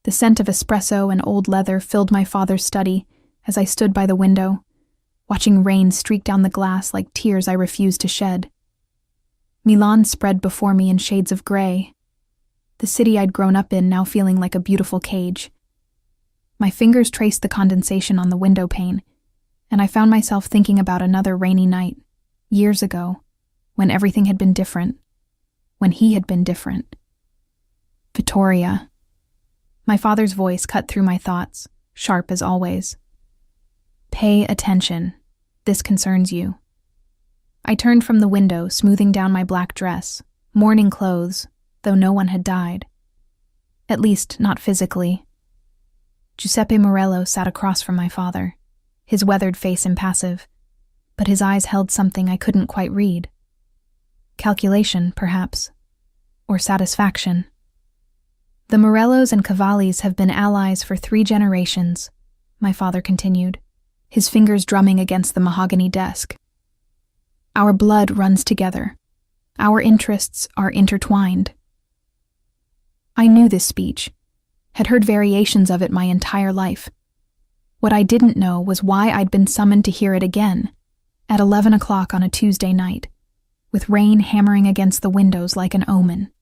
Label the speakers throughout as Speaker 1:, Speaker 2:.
Speaker 1: The scent of espresso and old leather filled my father's study as I stood by the window, watching rain streak down the glass like tears I refused to shed. Milan spread before me in shades of gray, the city I'd grown up in now feeling like a beautiful cage. My fingers traced the condensation on the window pane, and I found myself thinking about another rainy night, years ago, when everything had been different, when he had been different. Vittoria. My father's voice cut through my thoughts, sharp as always. Pay attention. This concerns you. I turned from the window, smoothing down my black dress, mourning clothes, though no one had died. At least, not physically. Giuseppe Morello sat across from my father, his weathered face impassive, but his eyes held something I couldn't quite read. Calculation, perhaps, or satisfaction. The Morellos and Cavallis have been allies for 3 generations, my father continued, his fingers drumming against the mahogany desk. Our blood runs together. Our interests are intertwined. I knew this speech, had heard variations of it my entire life. What I didn't know was why I'd been summoned to hear it again, at 11 o'clock on a Tuesday night, with rain hammering against the windows like an omen.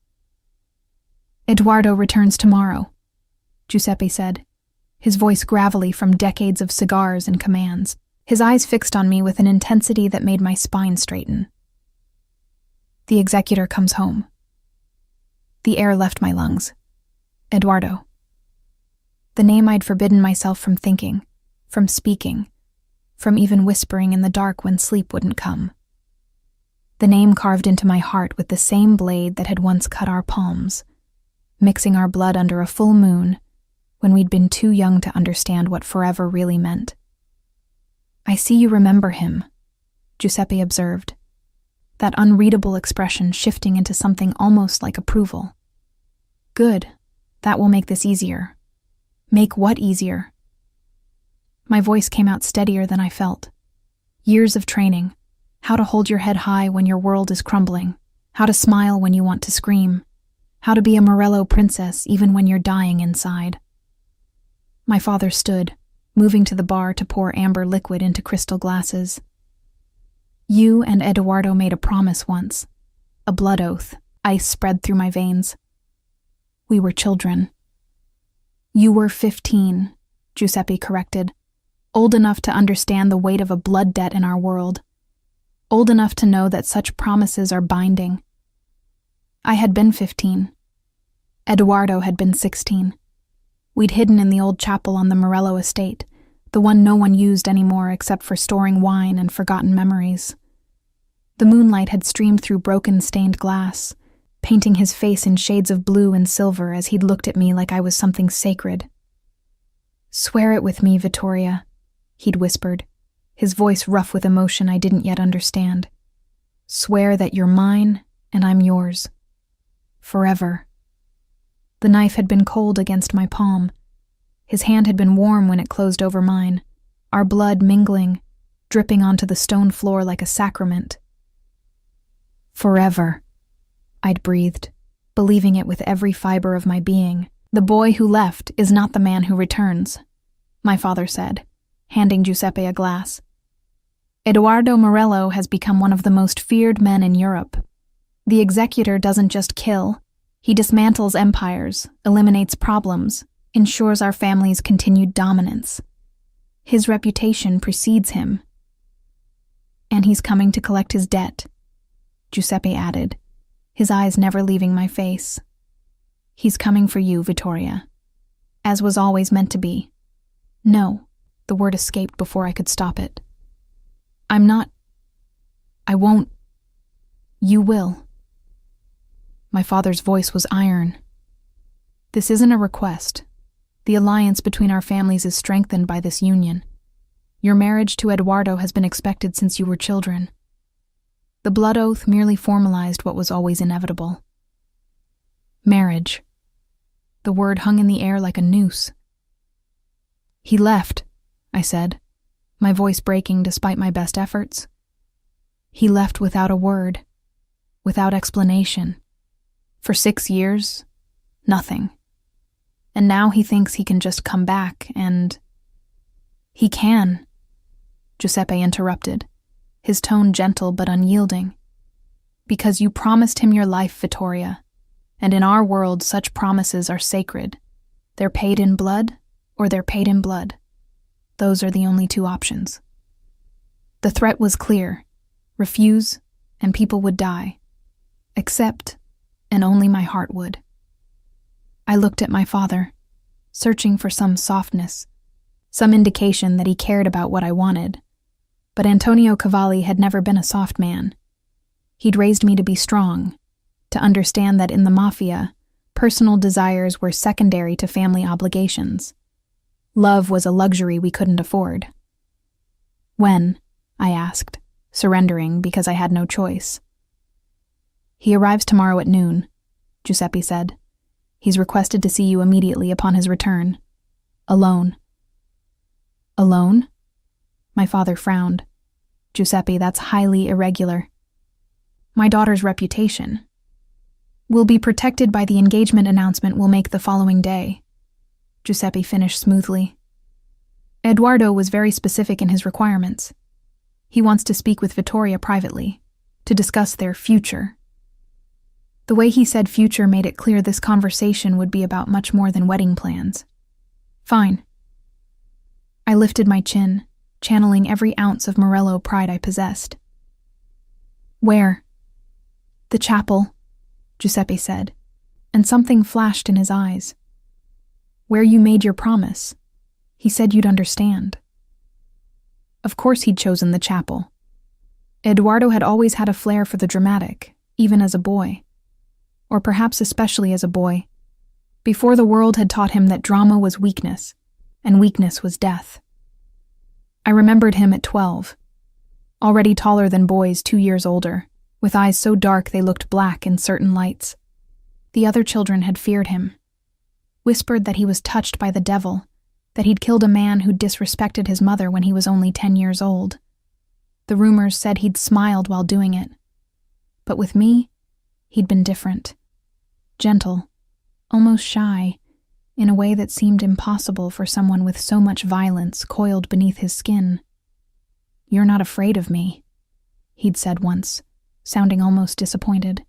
Speaker 1: Eduardo returns tomorrow, Giuseppe said, his voice gravelly from decades of cigars and commands, his eyes fixed on me with an intensity that made my spine straighten. The executor comes home. The air left my lungs. Eduardo. The name I'd forbidden myself from thinking, from speaking, from even whispering in the dark when sleep wouldn't come. The name carved into my heart with the same blade that had once cut our palms, mixing our blood under a full moon when we'd been too young to understand what forever really meant. I see you remember him, Giuseppe observed, that unreadable expression shifting into something almost like approval. Good, that will make this easier. Make what easier? My voice came out steadier than I felt. Years of training, how to hold your head high when your world is crumbling, how to smile when you want to scream, how to be a Morello princess even when you're dying inside. My father stood, moving to the bar to pour amber liquid into crystal glasses. You and Eduardo made a promise once, a blood oath, ice spread through my veins. We were children. You were 15, Giuseppe corrected, old enough to understand the weight of a blood debt in our world, old enough to know that such promises are binding. I had been 15. Eduardo had been 16. We'd hidden in the old chapel on the Morello estate, the one no one used anymore except for storing wine and forgotten memories. The moonlight had streamed through broken stained glass, painting his face in shades of blue and silver as he'd looked at me like I was something sacred. Swear it with me, Vittoria, he'd whispered, his voice rough with emotion I didn't yet understand. Swear that you're mine and I'm yours. Forever. The knife had been cold against my palm. His hand had been warm when it closed over mine, our blood mingling, dripping onto the stone floor like a sacrament. Forever, I'd breathed, believing it with every fiber of my being. The boy who left is not the man who returns, my father said, handing Giuseppe a glass. Eduardo Morello has become one of the most feared men in Europe. The executor doesn't just kill, he dismantles empires, eliminates problems, ensures our family's continued dominance. His reputation precedes him. And he's coming to collect his debt, Giuseppe added, his eyes never leaving my face. He's coming for you, Vittoria, as was always meant to be. No, the word escaped before I could stop it. I won't. You will. My father's voice was iron. This isn't a request. The alliance between our families is strengthened by this union. Your marriage to Eduardo has been expected since you were children. The blood oath merely formalized what was always inevitable. Marriage. The word hung in the air like a noose. He left, I said, my voice breaking despite my best efforts. He left without a word, without explanation. For 6 years, nothing. And now he thinks he can just come back and... He can, Giuseppe interrupted, his tone gentle but unyielding. Because you promised him your life, Vittoria, and in our world such promises are sacred. They're paid in blood, or they're paid in blood. Those are the only two options. The threat was clear. Refuse, and people would die. Accept, and only my heart would. I looked at my father, searching for some softness, some indication that he cared about what I wanted. But Antonio Cavalli had never been a soft man. He'd raised me to be strong, to understand that in the Mafia, personal desires were secondary to family obligations. Love was a luxury we couldn't afford. When? I asked, surrendering because I had no choice. He arrives tomorrow at noon, Giuseppe said. He's requested to see you immediately upon his return. Alone. Alone? My father frowned. Giuseppe, that's highly irregular. My daughter's reputation. Will be protected by the engagement announcement we'll make the following day, Giuseppe finished smoothly. Eduardo was very specific in his requirements. He wants to speak with Vittoria privately, to discuss their future. The way he said future made it clear this conversation would be about much more than wedding plans. Fine. I lifted my chin, channeling every ounce of Morello pride I possessed. Where? The chapel, Giuseppe said, and something flashed in his eyes. Where you made your promise. He said you'd understand. Of course he'd chosen the chapel. Eduardo had always had a flair for the dramatic, even as a boy. Or perhaps especially as a boy, before the world had taught him that drama was weakness, and weakness was death. I remembered him at 12, already taller than boys 2 years older, with eyes so dark they looked black in certain lights. The other children had feared him, whispered that he was touched by the devil, that he'd killed a man who'd disrespected his mother when he was only 10 years old. The rumors said he'd smiled while doing it. But with me, he'd been different. Gentle, almost shy, in a way that seemed impossible for someone with so much violence coiled beneath his skin. You're not afraid of me, he'd said once, sounding almost disappointed.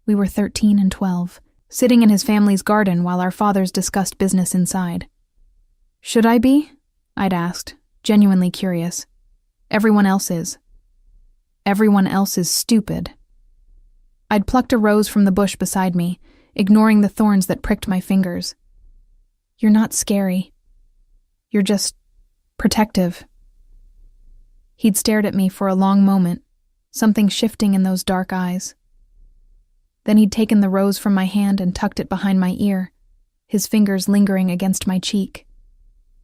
Speaker 1: We were 13 and 12, sitting in his family's garden while our fathers discussed business inside. Should I be? I'd asked, genuinely curious. Everyone else is. Everyone else is stupid. I'd plucked a rose from the bush beside me, ignoring the thorns that pricked my fingers. You're not scary. You're just protective. He'd stared at me for a long moment, something shifting in those dark eyes. Then he'd taken the rose from my hand and tucked it behind my ear, his fingers lingering against my cheek.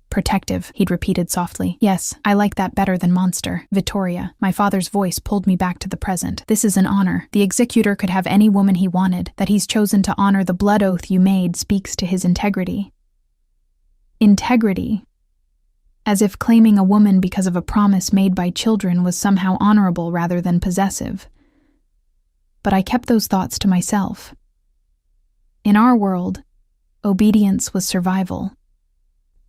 Speaker 1: Protective, he'd repeated softly. Yes, I like that better than monster. Vittoria, my father's voice pulled me back to the present. This is an honor. The executor could have any woman he wanted. That he's chosen to honor the blood oath you made speaks to his integrity. Integrity? As if claiming a woman because of a promise made by children was somehow honorable rather than possessive. But I kept those thoughts to myself. In our world, obedience was survival.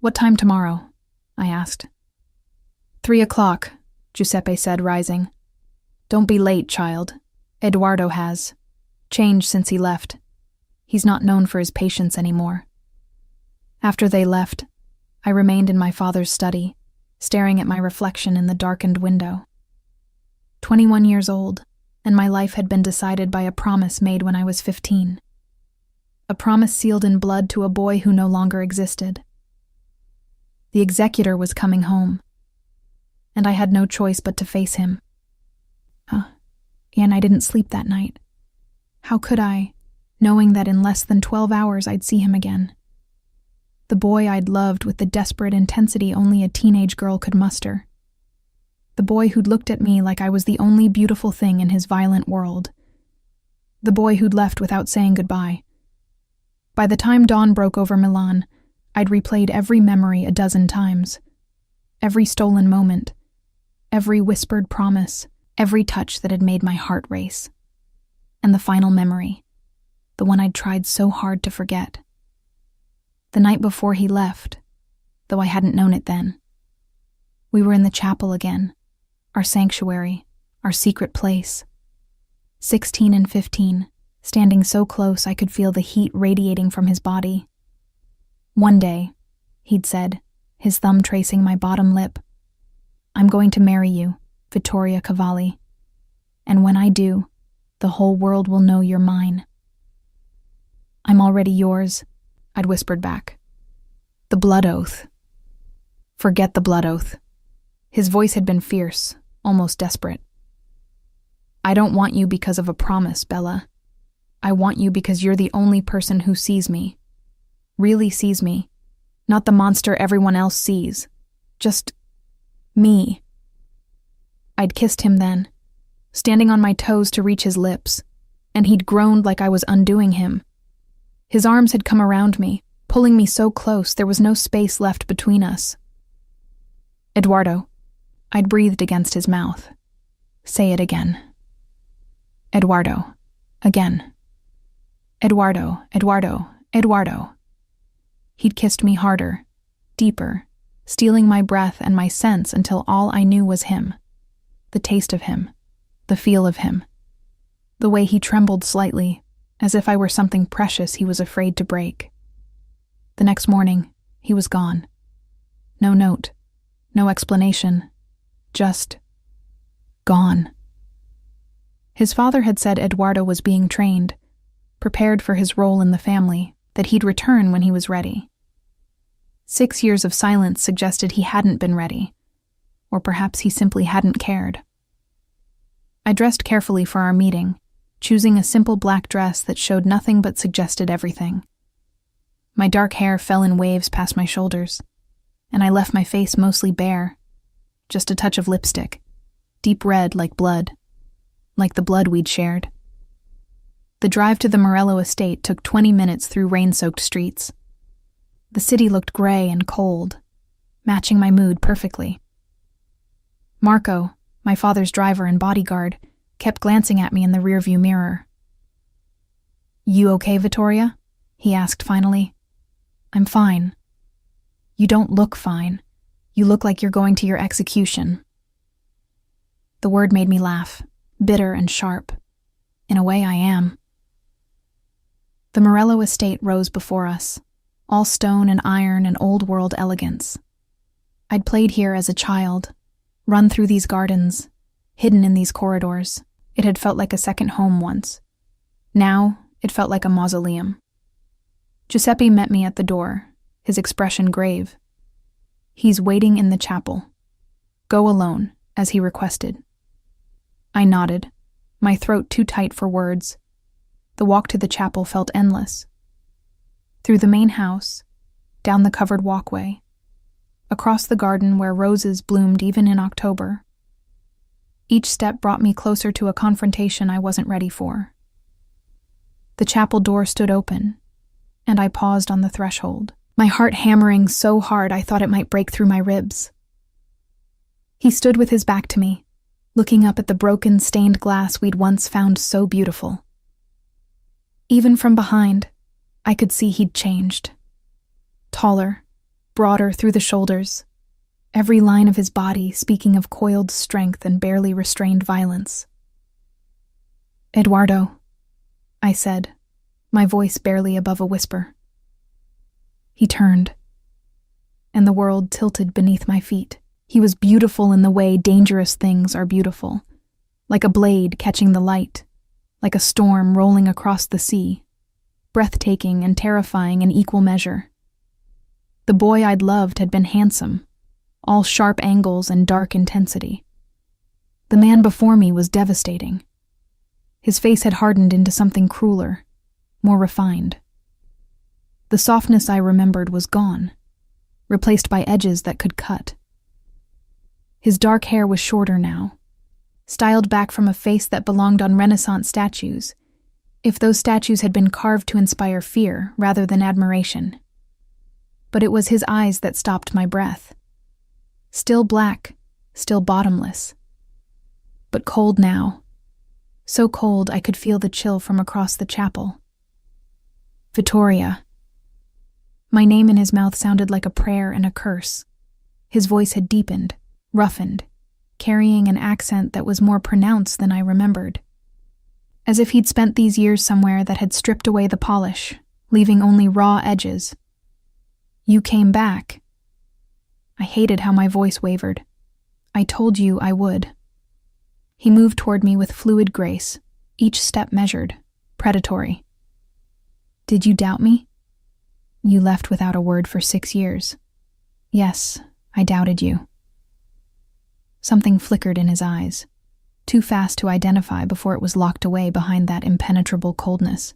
Speaker 1: What time tomorrow? I asked. 3 o'clock, Giuseppe said, rising. Don't be late, child. Eduardo has changed since he left. He's not known for his patience anymore. After they left, I remained in my father's study, staring at my reflection in the darkened window. 21 years old, and my life had been decided by a promise made when I was 15. A promise sealed in blood to a boy who no longer existed. The executor was coming home, and I had no choice but to face him. And I didn't sleep that night. How could I, knowing that in less than 12 hours I'd see him again? The boy I'd loved with the desperate intensity only a teenage girl could muster. The boy who'd looked at me like I was the only beautiful thing in his violent world. The boy who'd left without saying goodbye. By the time dawn broke over Milan, I'd replayed every memory a dozen times. Every stolen moment, every whispered promise, every touch that had made my heart race. And the final memory, the one I'd tried so hard to forget. The night before he left, though I hadn't known it then. We were in the chapel again, our sanctuary, our secret place. 16 and 15, standing so close I could feel the heat radiating from his body. "One day," he'd said, his thumb tracing my bottom lip, "I'm going to marry you, Vittoria Cavalli. And when I do, the whole world will know you're mine." "I'm already yours," I'd whispered back. "The blood oath." "Forget the blood oath." His voice had been fierce, almost desperate. "I don't want you because of a promise, Bella. I want you because you're the only person who sees me. Really sees me. Not the monster everyone else sees. Just me." I'd kissed him then, standing on my toes to reach his lips, and he'd groaned like I was undoing him. His arms had come around me, pulling me so close there was no space left between us. "Eduardo," I'd breathed against his mouth. "Say it again." "Eduardo." Again. "Eduardo, Eduardo, Eduardo." He'd kissed me harder, deeper, stealing my breath and my sense until all I knew was him. The taste of him, the feel of him, the way he trembled slightly, as if I were something precious he was afraid to break. The next morning, he was gone. No note, no explanation, just gone. His father had said Eduardo was being trained, prepared for his role in the family, that he'd return when he was ready. 6 years of silence suggested he hadn't been ready, or perhaps he simply hadn't cared. I dressed carefully for our meeting, choosing a simple black dress that showed nothing but suggested everything. My dark hair fell in waves past my shoulders, and I left my face mostly bare, just a touch of lipstick, deep red like the blood we'd shared. The drive to the Morello estate took 20 minutes through rain-soaked streets. The city looked gray and cold, matching my mood perfectly. Marco, my father's driver and bodyguard, kept glancing at me in the rearview mirror. "You okay, Vittoria?" he asked finally. "I'm fine." "You don't look fine. You look like you're going to your execution." The word made me laugh, bitter and sharp. In a way, I am. The Morello estate rose before us, all stone and iron and old-world elegance. I'd played here as a child, run through these gardens, hidden in these corridors. It had felt like a second home once. Now, it felt like a mausoleum. Giuseppe met me at the door, his expression grave. "He's waiting in the chapel. Go alone," as he requested. I nodded, my throat too tight for words. The walk to the chapel felt endless. Through the main house, down the covered walkway, across the garden where roses bloomed even in October. Each step brought me closer to a confrontation I wasn't ready for. The chapel door stood open, and I paused on the threshold, my heart hammering so hard I thought it might break through my ribs. He stood with his back to me, looking up at the broken, stained glass we'd once found so beautiful. Even from behind, I could see he'd changed. Taller, broader through the shoulders, every line of his body speaking of coiled strength and barely restrained violence. "Eduardo," I said, my voice barely above a whisper. He turned, and the world tilted beneath my feet. He was beautiful in the way dangerous things are beautiful, like a blade catching the light, like a storm rolling across the sea, breathtaking and terrifying in equal measure. The boy I'd loved had been handsome, all sharp angles and dark intensity. The man before me was devastating. His face had hardened into something crueler, more refined. The softness I remembered was gone, replaced by edges that could cut. His dark hair was shorter now, styled back from a face that belonged on Renaissance statues, if those statues had been carved to inspire fear rather than admiration. But it was his eyes that stopped my breath. Still black, still bottomless, but cold now, so cold I could feel the chill from across the chapel. "Vittoria." My name in his mouth sounded like a prayer and a curse. His voice had deepened, roughened, carrying an accent that was more pronounced than I remembered. As if he'd spent these years somewhere that had stripped away the polish, leaving only raw edges. You came back. I hated how my voice wavered. I told you I would. He moved toward me with fluid grace, each step measured, predatory. Did you doubt me? You left without a word for 6 years. Yes, I doubted you. Something flickered in his eyes, too fast to identify before it was locked away behind that impenetrable coldness.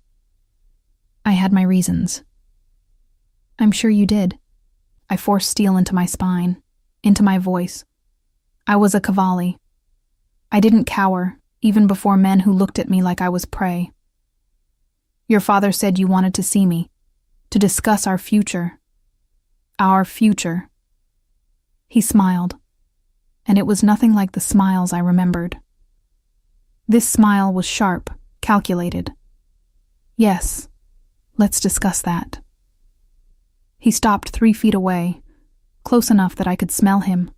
Speaker 1: I had my reasons. I'm sure you did. I forced steel into my spine, into my voice. I was a Cavalli. I didn't cower, even before men who looked at me like I was prey. Your father said you wanted to see me, to discuss our future. Our future. He smiled, and it was nothing like the smiles I remembered. This smile was sharp, calculated. Yes, let's discuss that. He stopped 3 feet away, close enough that I could smell him.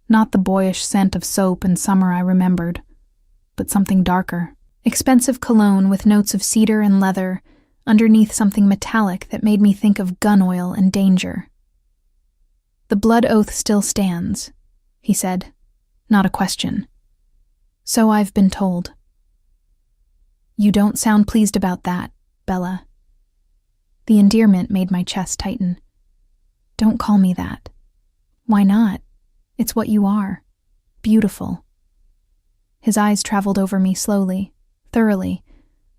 Speaker 1: Not the boyish scent of soap and summer I remembered, but something darker. Expensive cologne with notes of cedar and leather, underneath something metallic that made me think of gun oil and danger. The blood oath still stands, he said, not a question. So I've been told. You don't sound pleased about that, Bella. The endearment made my chest tighten. Don't call me that. Why not? It's what you are. Beautiful. His eyes traveled over me slowly, thoroughly,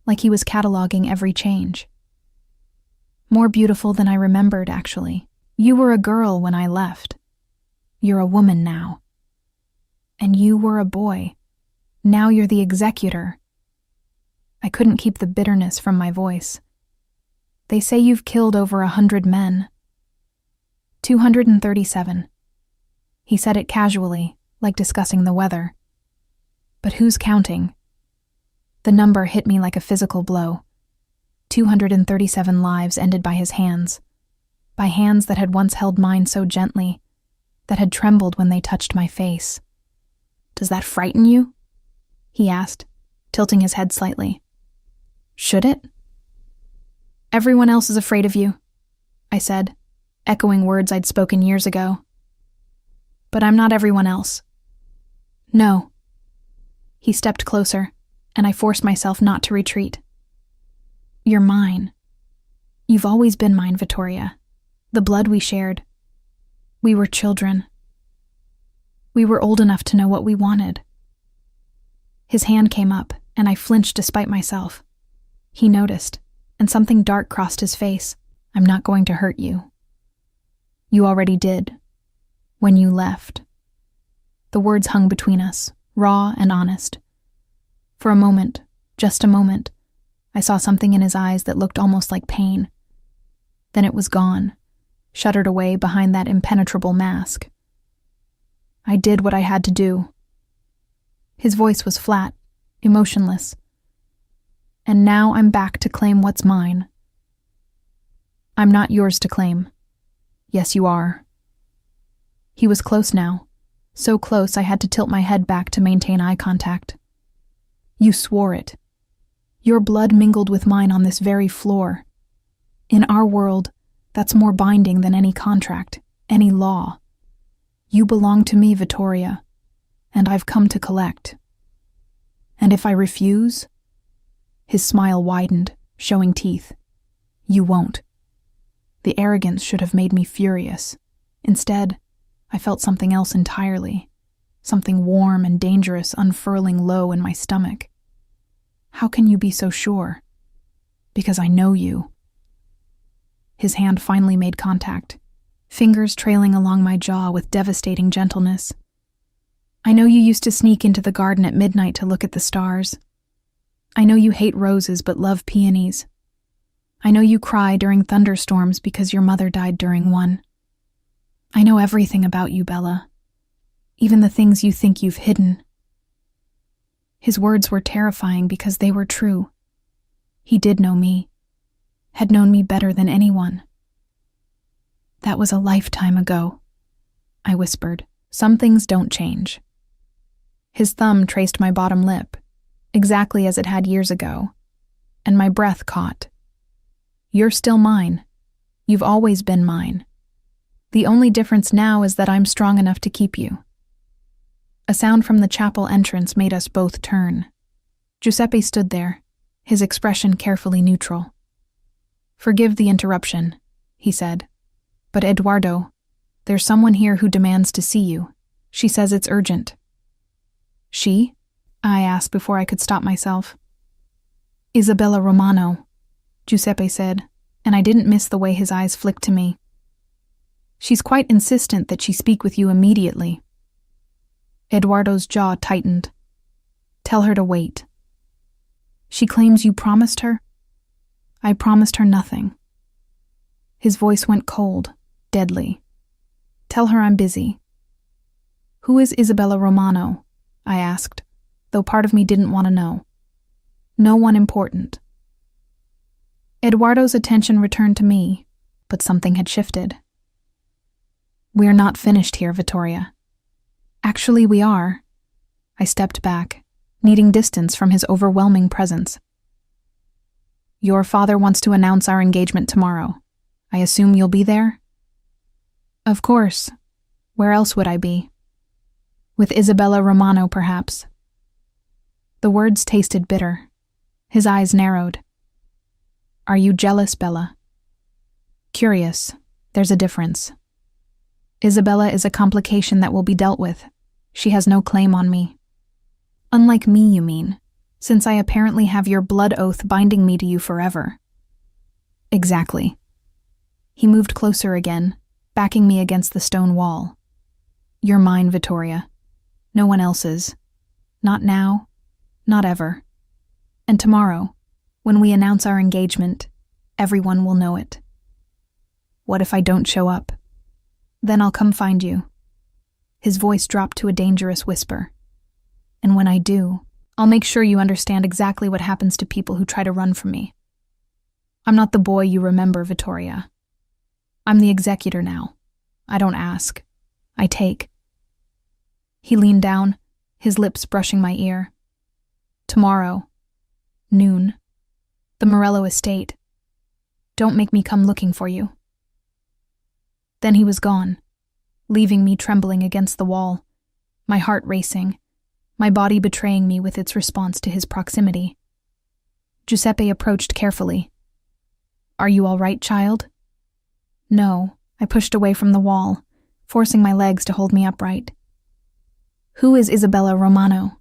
Speaker 1: like he was cataloging every change. More beautiful than I remembered, actually. You were a girl when I left. You're a woman now. And you were a boy. Now you're the executor. I couldn't keep the bitterness from my voice. They say you've killed over 100 men. 237. He said it casually, like discussing the weather. But who's counting? The number hit me like a physical blow. 237 lives ended by his hands. By hands that had once held mine so gently, that had trembled when they touched my face. Does that frighten you? He asked, tilting his head slightly. Should it? Everyone else is afraid of you, I said, echoing words I'd spoken years ago. But I'm not everyone else. No. He stepped closer, and I forced myself not to retreat. You're mine. You've always been mine, Vittoria. The blood we shared. We were children. We were old enough to know what we wanted. His hand came up, and I flinched despite myself. He noticed, and something dark crossed his face. I'm not going to hurt you. You already did. When you left. The words hung between us, raw and honest. For a moment, just a moment, I saw something in his eyes that looked almost like pain. Then it was gone, shuttered away behind that impenetrable mask. I did what I had to do. His voice was flat, emotionless. And now I'm back to claim what's mine. I'm not yours to claim. Yes, you are. He was close now, so close I had to tilt my head back to maintain eye contact. You swore it. Your blood mingled with mine on this very floor. In our world, that's more binding than any contract, any law. You belong to me, Vittoria, and I've come to collect. And if I refuse? His smile widened, showing teeth. You won't. The arrogance should have made me furious. Instead, I felt something else entirely, something warm and dangerous unfurling low in my stomach. How can you be so sure? Because I know you. His hand finally made contact, fingers trailing along my jaw with devastating gentleness. I know you used to sneak into the garden at midnight to look at the stars. I know you hate roses but love peonies. I know you cry during thunderstorms because your mother died during one. I know everything about you, Bella. Even the things you think you've hidden. His words were terrifying because they were true. He did know me. Had known me better than anyone. That was a lifetime ago, I whispered. Some things don't change. His thumb traced my bottom lip, exactly as it had years ago, and my breath caught. You're still mine. You've always been mine. The only difference now is that I'm strong enough to keep you. A sound from the chapel entrance made us both turn. Giuseppe stood there, his expression carefully neutral. Forgive the interruption, he said. But Eduardo, there's someone here who demands to see you. She says it's urgent. She? I asked before I could stop myself. Isabella Romano, Giuseppe said, and I didn't miss the way his eyes flicked to me. She's quite insistent that she speak with you immediately. Eduardo's jaw tightened. Tell her to wait. She claims you promised her? I promised her nothing. His voice went cold, deadly. Tell her I'm busy. Who is Isabella Romano? I asked, though part of me didn't want to know. No one important. Eduardo's attention returned to me, but something had shifted. We're not finished here, Vittoria. Actually, we are. I stepped back, needing distance from his overwhelming presence. Your father wants to announce our engagement tomorrow. I assume you'll be there? Of course. Where else would I be? With Isabella Romano, perhaps. The words tasted bitter. His eyes narrowed. Are you jealous, Bella? Curious. There's a difference. Isabella is a complication that will be dealt with. She has no claim on me. Unlike me, you mean, since I apparently have your blood oath binding me to you forever. Exactly. He moved closer again, backing me against the stone wall. You're mine, Vittoria. No one else's. Not now, not ever. And tomorrow, when we announce our engagement, everyone will know it. What if I don't show up? Then I'll come find you. His voice dropped to a dangerous whisper. And when I do, I'll make sure you understand exactly what happens to people who try to run from me. I'm not the boy you remember, Vittoria. I'm the executor now. I don't ask. I take. He leaned down, his lips brushing my ear. Tomorrow. Noon. The Morello estate. Don't make me come looking for you. Then he was gone, leaving me trembling against the wall, my heart racing, my body betraying me with its response to his proximity. Giuseppe approached carefully. Are you all right, child? No, I pushed away from the wall, forcing my legs to hold me upright. Who is Isabella Romano?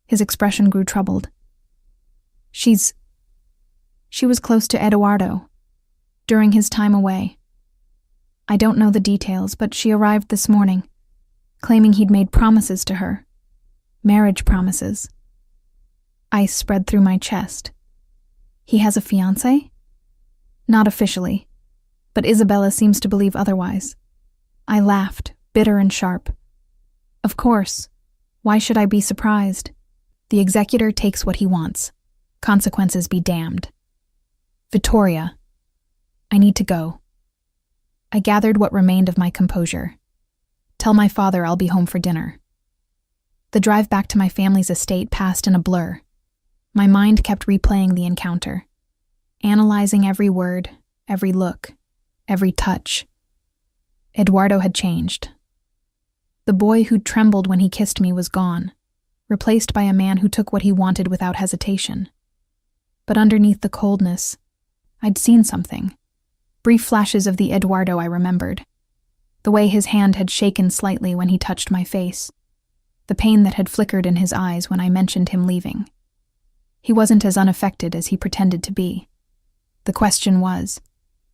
Speaker 1: His expression grew troubled. She was close to Eduardo, during his time away. I don't know the details, but she arrived this morning, claiming he'd made promises to her. Marriage promises. Ice spread through my chest. He has a fiancé? Not officially, but Isabella seems to believe otherwise. I laughed, bitter and sharp. Of course. Why should I be surprised? The executor takes what he wants. Consequences be damned. Vittoria, I need to go. I gathered what remained of my composure. Tell my father I'll be home for dinner. The drive back to my family's estate passed in a blur. My mind kept replaying the encounter, analyzing every word, every look, every touch. Eduardo had changed. The boy who'd trembled when he kissed me was gone, replaced by a man who took what he wanted without hesitation. But underneath the coldness, I'd seen something. Brief flashes of the Eduardo I remembered. The way his hand had shaken slightly when he touched my face. The pain that had flickered in his eyes when I mentioned him leaving. He wasn't as unaffected as he pretended to be. The question was,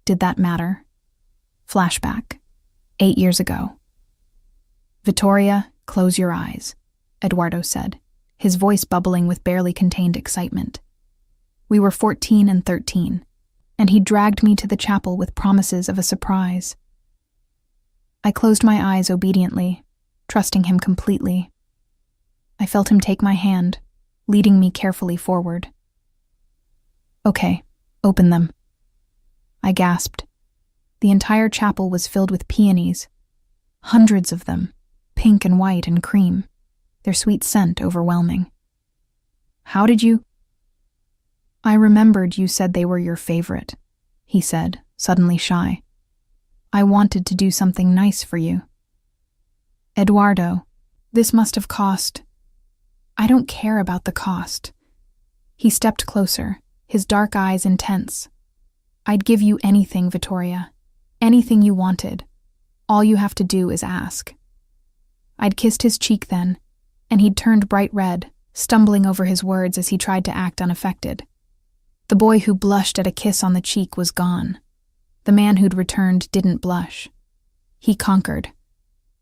Speaker 1: did that matter? Flashback. 8 years ago. Vittoria, close your eyes, Eduardo said, his voice bubbling with barely contained excitement. We were 14 and 13. And he dragged me to the chapel with promises of a surprise. I closed my eyes obediently, trusting him completely. I felt him take my hand, leading me carefully forward. Okay, open them. I gasped. The entire chapel was filled with peonies. Hundreds of them, pink and white and cream, their sweet scent overwhelming. How did you? I remembered you said they were your favorite, he said, suddenly shy. I wanted to do something nice for you. Eduardo, this must have cost. I don't care about the cost. He stepped closer, his dark eyes intense. I'd give you anything, Vittoria. Anything you wanted. All you have to do is ask. I'd kissed his cheek then, and he'd turned bright red, stumbling over his words as he tried to act unaffected. The boy who blushed at a kiss on the cheek was gone. The man who'd returned didn't blush. He conquered.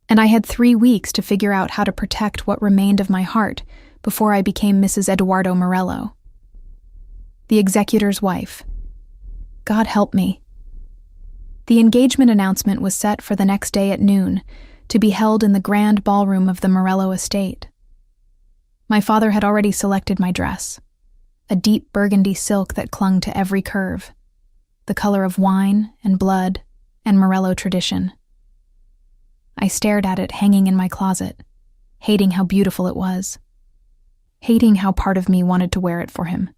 Speaker 1: And I had 3 weeks to figure out how to protect what remained of my heart before I became Mrs. Eduardo Morello. The executor's wife. God help me. The engagement announcement was set for the next day at noon, to be held in the grand ballroom of the Morello estate. My father had already selected my dress, a deep burgundy silk that clung to every curve, the color of wine and blood and Morello tradition. I stared at it hanging in my closet, hating how beautiful it was, hating how part of me wanted to wear it for him.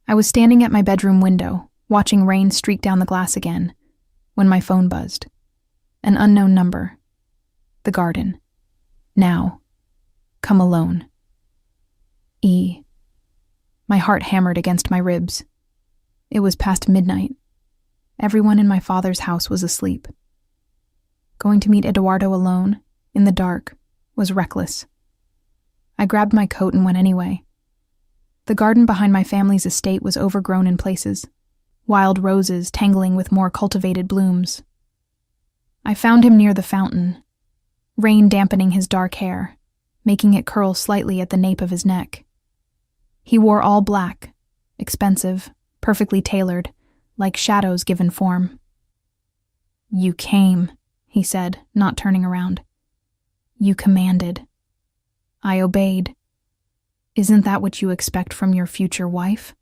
Speaker 1: I was standing at my bedroom window, watching rain streak down the glass again, when my phone buzzed. An unknown number. The garden. Now. Come alone. E. My heart hammered against my ribs. It was past midnight. Everyone in my father's house was asleep. Going to meet Eduardo alone, in the dark, was reckless. I grabbed my coat and went anyway. The garden behind my family's estate was overgrown in places, wild roses tangling with more cultivated blooms. I found him near the fountain, rain dampening his dark hair, making it curl slightly at the nape of his neck. He wore all black, expensive, perfectly tailored, like shadows given form. You came, he said, not turning around. You commanded. I obeyed. Isn't that what you expect from your future wife?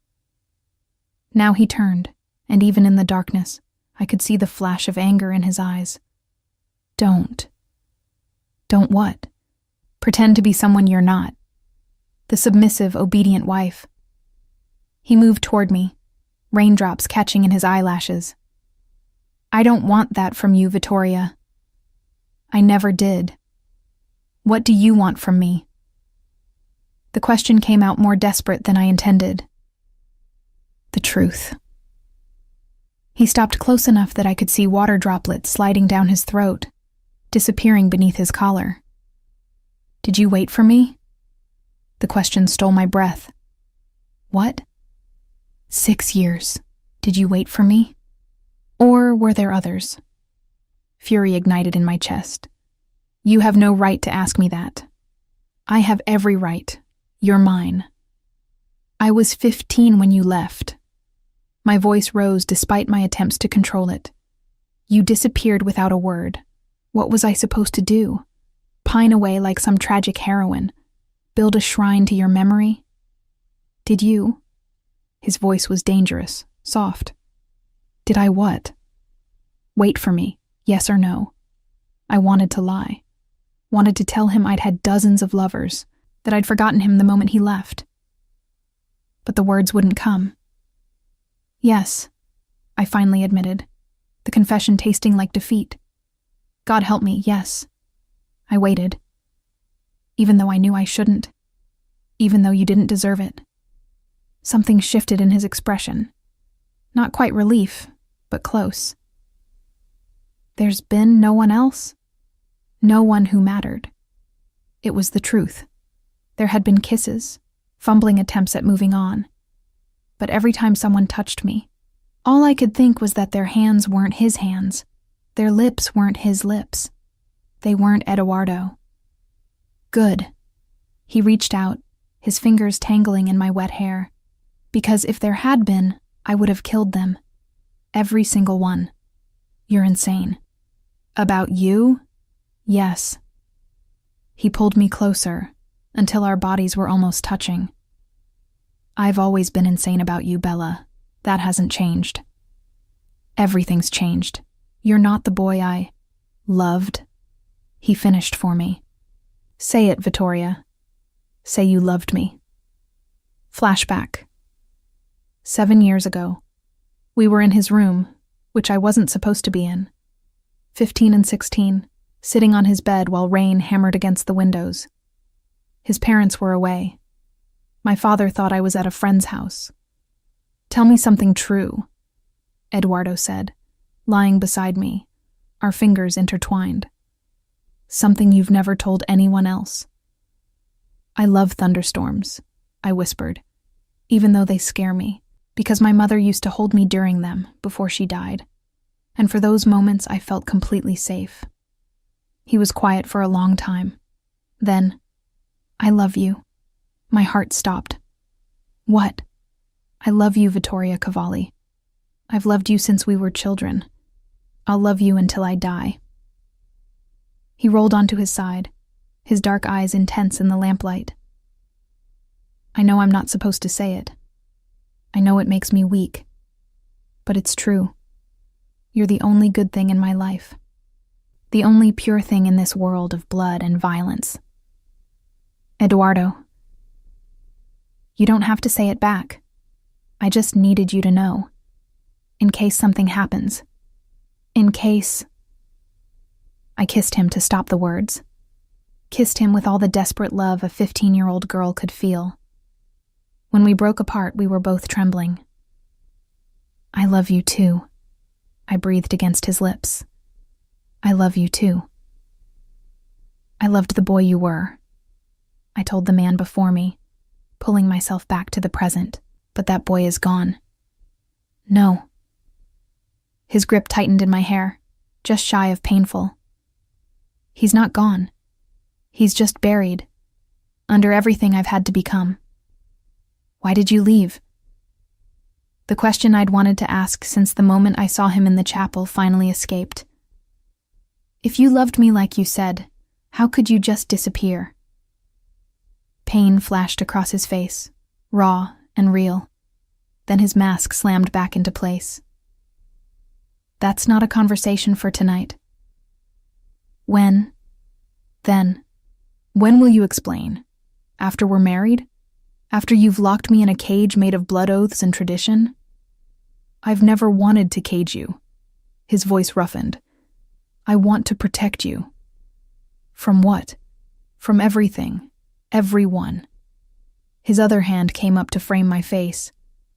Speaker 1: Now he turned, and even in the darkness, I could see the flash of anger in his eyes. Don't. Don't what? Pretend to be someone you're not. The submissive, obedient wife. He moved toward me, raindrops catching in his eyelashes. I don't want that from you, Vittoria. I never did. What do you want from me? The question came out more desperate than I intended. The truth. He stopped close enough that I could see water droplets sliding down his throat, disappearing beneath his collar. Did you wait for me? The question stole my breath. What? 6 years. Did you wait for me? Or were there others? Fury ignited in my chest. You have no right to ask me that. I have every right. You're mine. I was 15 when you left. My voice rose despite my attempts to control it. You disappeared without a word. What was I supposed to do? Pine away like some tragic heroine? Build a shrine to your memory? Did you? His voice was dangerous, soft. Did I what? Wait for me, yes or no? I wanted to lie. Wanted to tell him I'd had dozens of lovers, that I'd forgotten him the moment he left. But the words wouldn't come. Yes, I finally admitted, the confession tasting like defeat. God help me, yes. I waited. Even though I knew I shouldn't. Even though you didn't deserve it. Something shifted in his expression. Not quite relief, but close. There's been no one else? No one who mattered. It was the truth. There had been kisses, fumbling attempts at moving on. But every time someone touched me, all I could think was that their hands weren't his hands. Their lips weren't his lips. They weren't Eduardo. Good. He reached out, his fingers tangling in my wet hair. Because if there had been, I would have killed them. Every single one. You're insane. About you? Yes. He pulled me closer, until our bodies were almost touching. I've always been insane about you, Bella. That hasn't changed. Everything's changed. You're not the boy I loved. He finished for me. Say it, Vittoria. Say you loved me. Flashback. 7 years ago. We were in his room, which I wasn't supposed to be in. 15 and 16, sitting on his bed while rain hammered against the windows. His parents were away. My father thought I was at a friend's house. Tell me something true, Eduardo said, lying beside me, our fingers intertwined. Something you've never told anyone else. I love thunderstorms, I whispered, even though they scare me, because my mother used to hold me during them before she died, and for those moments I felt completely safe. He was quiet for a long time. Then, I love you. My heart stopped. What? I love you, Vittoria Cavalli. I've loved you since we were children. I'll love you until I die. He rolled onto his side, his dark eyes intense in the lamplight. I know I'm not supposed to say it. I know it makes me weak. But it's true. You're the only good thing in my life. The only pure thing in this world of blood and violence. Eduardo. You don't have to say it back. I just needed you to know. In case something happens. In case... I kissed him to stop the words. Kissed him with all the desperate love a 15-year-old girl could feel. When we broke apart, we were both trembling. I love you too, I breathed against his lips. I love you too. I loved the boy you were, I told the man before me, pulling myself back to the present, but that boy is gone. No. His grip tightened in my hair, just shy of painful. He's not gone. He's just buried, under everything I've had to become. Why did you leave? The question I'd wanted to ask since the moment I saw him in the chapel finally escaped. If you loved me like you said, how could you just disappear? Pain flashed across his face, raw and real. Then his mask slammed back into place. That's not a conversation for tonight. When? Then. When will you explain? After we're married? After you've locked me in a cage made of blood oaths and tradition? I've never wanted to cage you. His voice roughened. I want to protect you. From what? From everything. Everyone. His other hand came up to frame my face,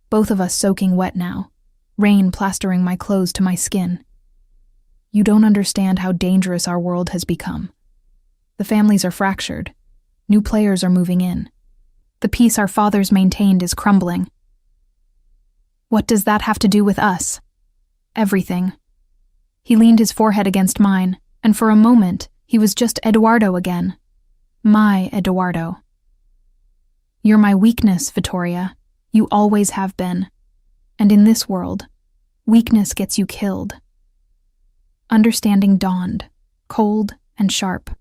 Speaker 1: both of us soaking wet now, rain plastering my clothes to my skin. You don't understand how dangerous our world has become. The families are fractured. New players are moving in. The peace our fathers maintained is crumbling. What does that have to do with us? Everything. He leaned his forehead against mine, and for a moment, he was just Eduardo again. My Eduardo. You're my weakness, Vittoria. You always have been. And in this world, weakness gets you killed. Understanding dawned, cold and sharp.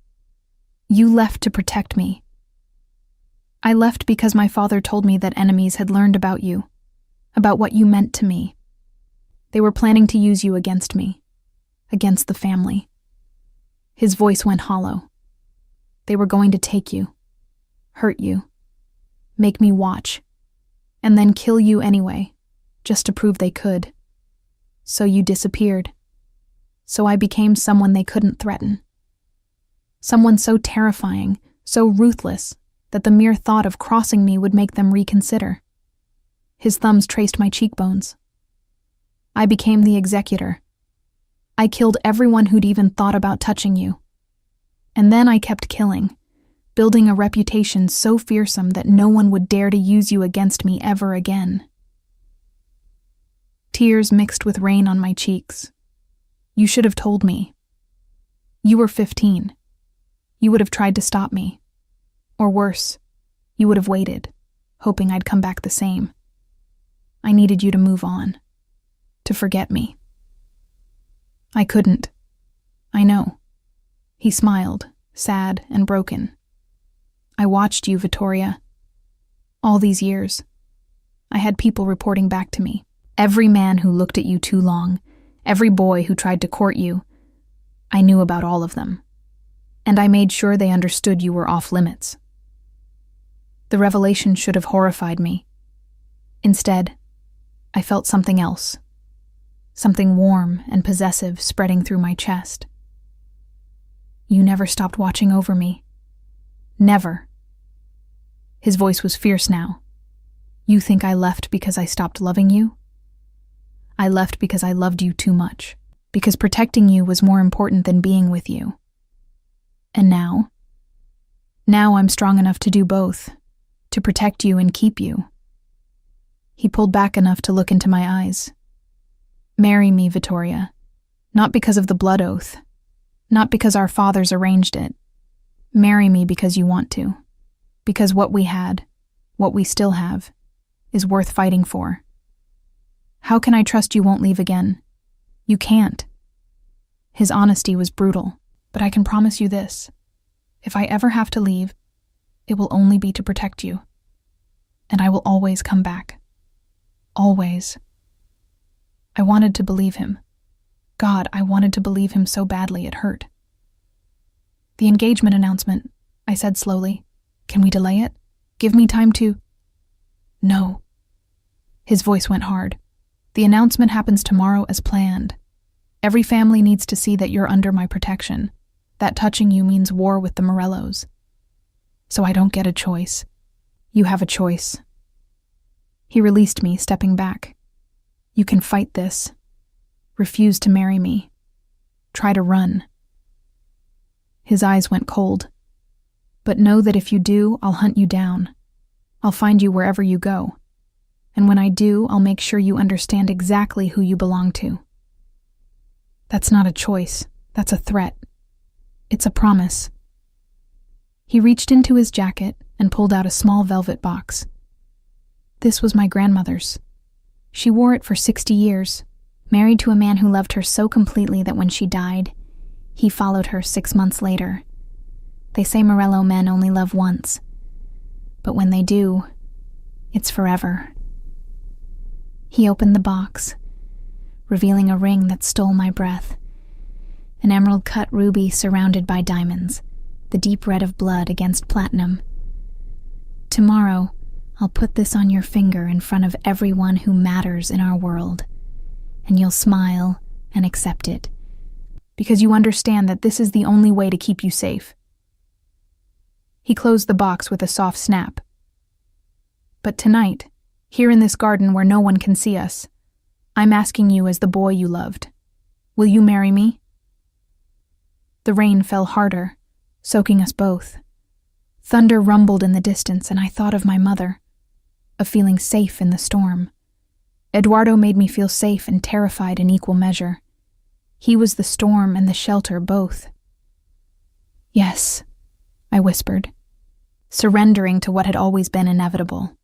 Speaker 1: You left to protect me. I left because my father told me that enemies had learned about you, about what you meant to me. They were planning to use you against me, against the family. His voice went hollow. They were going to take you, hurt you, make me watch, and then kill you anyway, just to prove they could. So you disappeared. So I became someone they couldn't threaten. Someone so terrifying, so ruthless, that the mere thought of crossing me would make them reconsider. His thumbs traced my cheekbones. I became the executor. I killed everyone who'd even thought about touching you. And then I kept killing, building a reputation so fearsome that no one would dare to use you against me ever again. Tears mixed with rain on my cheeks. You should have told me. You were 15. You would have tried to stop me. Or worse, you would have waited, hoping I'd come back the same. I needed you to move on, to forget me. I couldn't. I know. He smiled, sad and broken. I watched you, Vittoria. All these years. I had people reporting back to me. Every man who looked at you too long, every boy who tried to court you. I knew about all of them. And I made sure they understood you were off limits. The revelation should have horrified me. Instead, I felt something else. Something warm and possessive spreading through my chest. You never stopped watching over me. Never. His voice was fierce now. You think I left because I stopped loving you? I left because I loved you too much, because protecting you was more important than being with you. And now? Now I'm strong enough to do both, to protect you and keep you. He pulled back enough to look into my eyes. Marry me, Vittoria. Not because of the blood oath. Not because our fathers arranged it. Marry me because you want to. Because what we had, what we still have, is worth fighting for. How can I trust you won't leave again? You can't. His honesty was brutal, but I can promise you this. If I ever have to leave, it will only be to protect you. And I will always come back. Always. I wanted to believe him. God, I wanted to believe him so badly it hurt. The engagement announcement, I said slowly. Can we delay it? Give me time to... No. His voice went hard. The announcement happens tomorrow as planned. Every family needs to see that you're under my protection, that touching you means war with the Morellos. So I don't get a choice. You have a choice. He released me, stepping back. You can fight this. Refuse to marry me. Try to run. His eyes went cold. But know that if you do, I'll hunt you down. I'll find you wherever you go. And when I do, I'll make sure you understand exactly who you belong to. That's not a choice. That's a threat. It's a promise. He reached into his jacket and pulled out a small velvet box. This was my grandmother's. She wore it for 60 years, married to a man who loved her so completely that when she died, he followed her 6 months later. They say Morello men only love once. But when they do, it's forever. He opened the box, revealing a ring that stole my breath. An emerald-cut ruby surrounded by diamonds, the deep red of blood against platinum. Tomorrow, I'll put this on your finger in front of everyone who matters in our world, and you'll smile and accept it, because you understand that this is the only way to keep you safe. He closed the box with a soft snap. But tonight, here in this garden where no one can see us, I'm asking you as the boy you loved. Will you marry me? The rain fell harder, soaking us both. Thunder rumbled in the distance, and I thought of my mother, of feeling safe in the storm. Eduardo made me feel safe and terrified in equal measure. He was the storm and the shelter both. Yes, I whispered, surrendering to what had always been inevitable.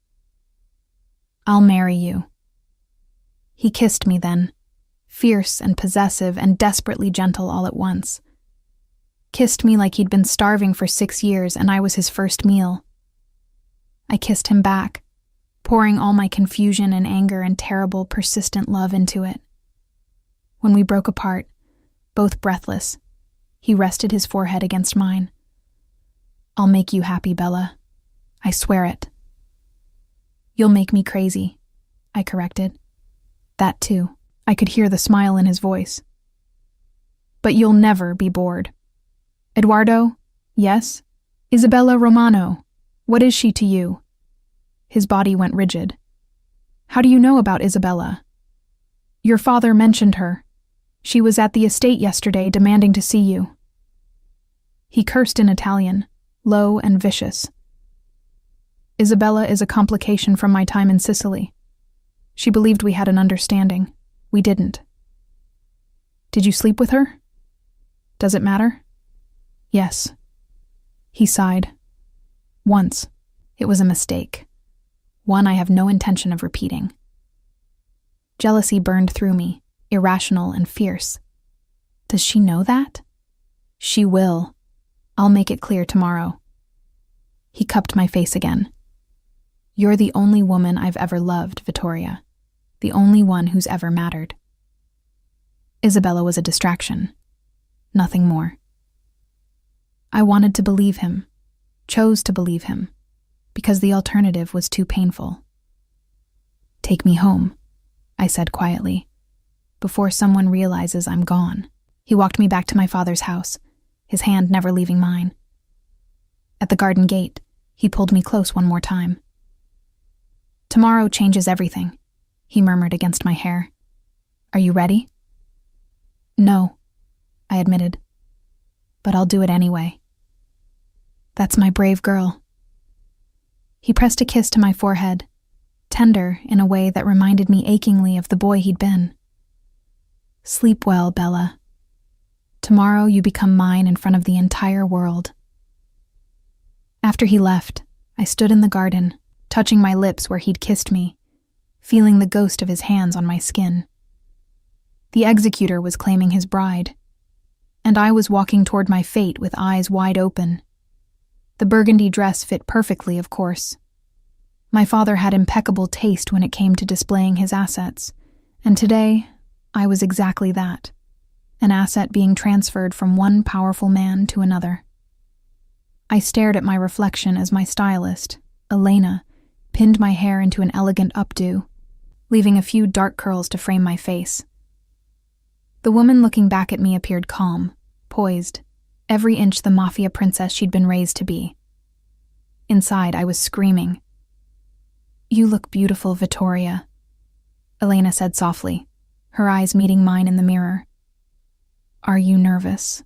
Speaker 1: I'll marry you. He kissed me then, fierce and possessive and desperately gentle all at once. Kissed me like he'd been starving for 6 years and I was his first meal. I kissed him back, pouring all my confusion and anger and terrible, persistent love into it. When we broke apart, both breathless, he rested his forehead against mine. I'll make you happy, Bella. I swear it. You'll make me crazy, I corrected. That too. I could hear the smile in his voice. But you'll never be bored. Eduardo? Yes? Isabella Romano? What is she to you? His body went rigid. How do you know about Isabella? Your father mentioned her. She was at the estate yesterday demanding to see you. He cursed in Italian, low and vicious. Isabella is a complication from my time in Sicily. She believed we had an understanding. We didn't. Did you sleep with her? Does it matter? Yes. He sighed. Once. It was a mistake. One I have no intention of repeating. Jealousy burned through me, irrational and fierce. Does she know that? She will. I'll make it clear tomorrow. He cupped my face again. You're the only woman I've ever loved, Vittoria. The only one who's ever mattered. Isabella was a distraction. Nothing more. I wanted to believe him, chose to believe him, because the alternative was too painful. "Take me home," I said quietly, "before someone realizes I'm gone." He walked me back to my father's house, his hand never leaving mine. At the garden gate, he pulled me close one more time. "Tomorrow changes everything," he murmured against my hair. "Are you ready?" "No," I admitted, "but I'll do it anyway." "That's my brave girl." He pressed a kiss to my forehead, tender in a way that reminded me achingly of the boy he'd been. "Sleep well, Bella. Tomorrow you become mine in front of the entire world." After he left, I stood in the garden, touching my lips where he'd kissed me, feeling the ghost of his hands on my skin. The executor was claiming his bride, and I was walking toward my fate with eyes wide open. The burgundy dress fit perfectly, of course. My father had impeccable taste when it came to displaying his assets, and today I was exactly that, an asset being transferred from one powerful man to another. I stared at my reflection as my stylist, Elena, pinned my hair into an elegant updo, leaving a few dark curls to frame my face. The woman looking back at me appeared calm, poised, every inch the Mafia princess she'd been raised to be. Inside, I was screaming. "You look beautiful, Vittoria," Elena said softly, her eyes meeting mine in the mirror. "Are you nervous?"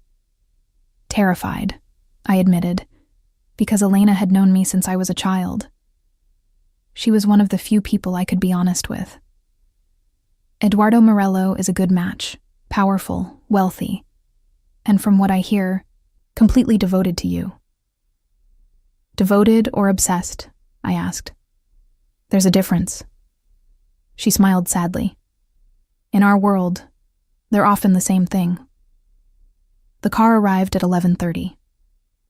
Speaker 1: "Terrified," I admitted, because Elena had known me since I was a child. She was one of the few people I could be honest with. "Eduardo Morello is a good match, powerful, wealthy, and from what I hear, completely devoted to you." "Devoted or obsessed?" I asked. "There's a difference." She smiled sadly. "In our world, they're often the same thing." The car arrived at 11:30.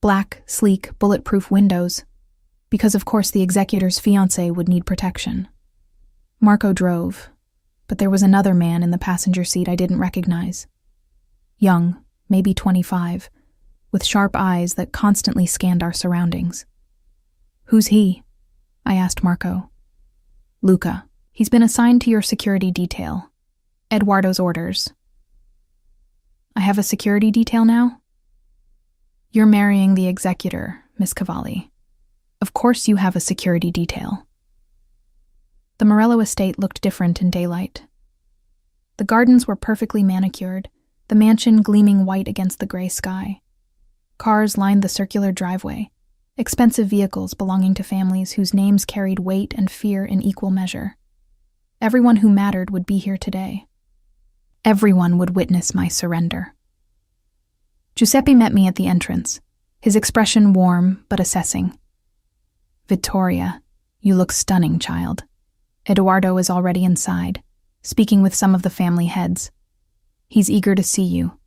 Speaker 1: Black, sleek, bulletproof windows, because of course the executor's fiancé would need protection. Marco drove, but there was another man in the passenger seat I didn't recognize. Young, maybe 25, with sharp eyes that constantly scanned our surroundings. "Who's he?" I asked Marco. "Luca. He's been assigned to your security detail. Eduardo's orders." "I have a security detail now?" "You're marrying the executor, Miss Cavalli. Of course you have a security detail." The Morello estate looked different in daylight. The gardens were perfectly manicured, the mansion gleaming white against the gray sky. Cars lined the circular driveway, expensive vehicles belonging to families whose names carried weight and fear in equal measure. Everyone who mattered would be here today. Everyone would witness my surrender. Giuseppe met me at the entrance, his expression warm but assessing. "Vittoria, you look stunning, child." Eduardo is already inside, speaking with some of the family heads. "He's eager to see you."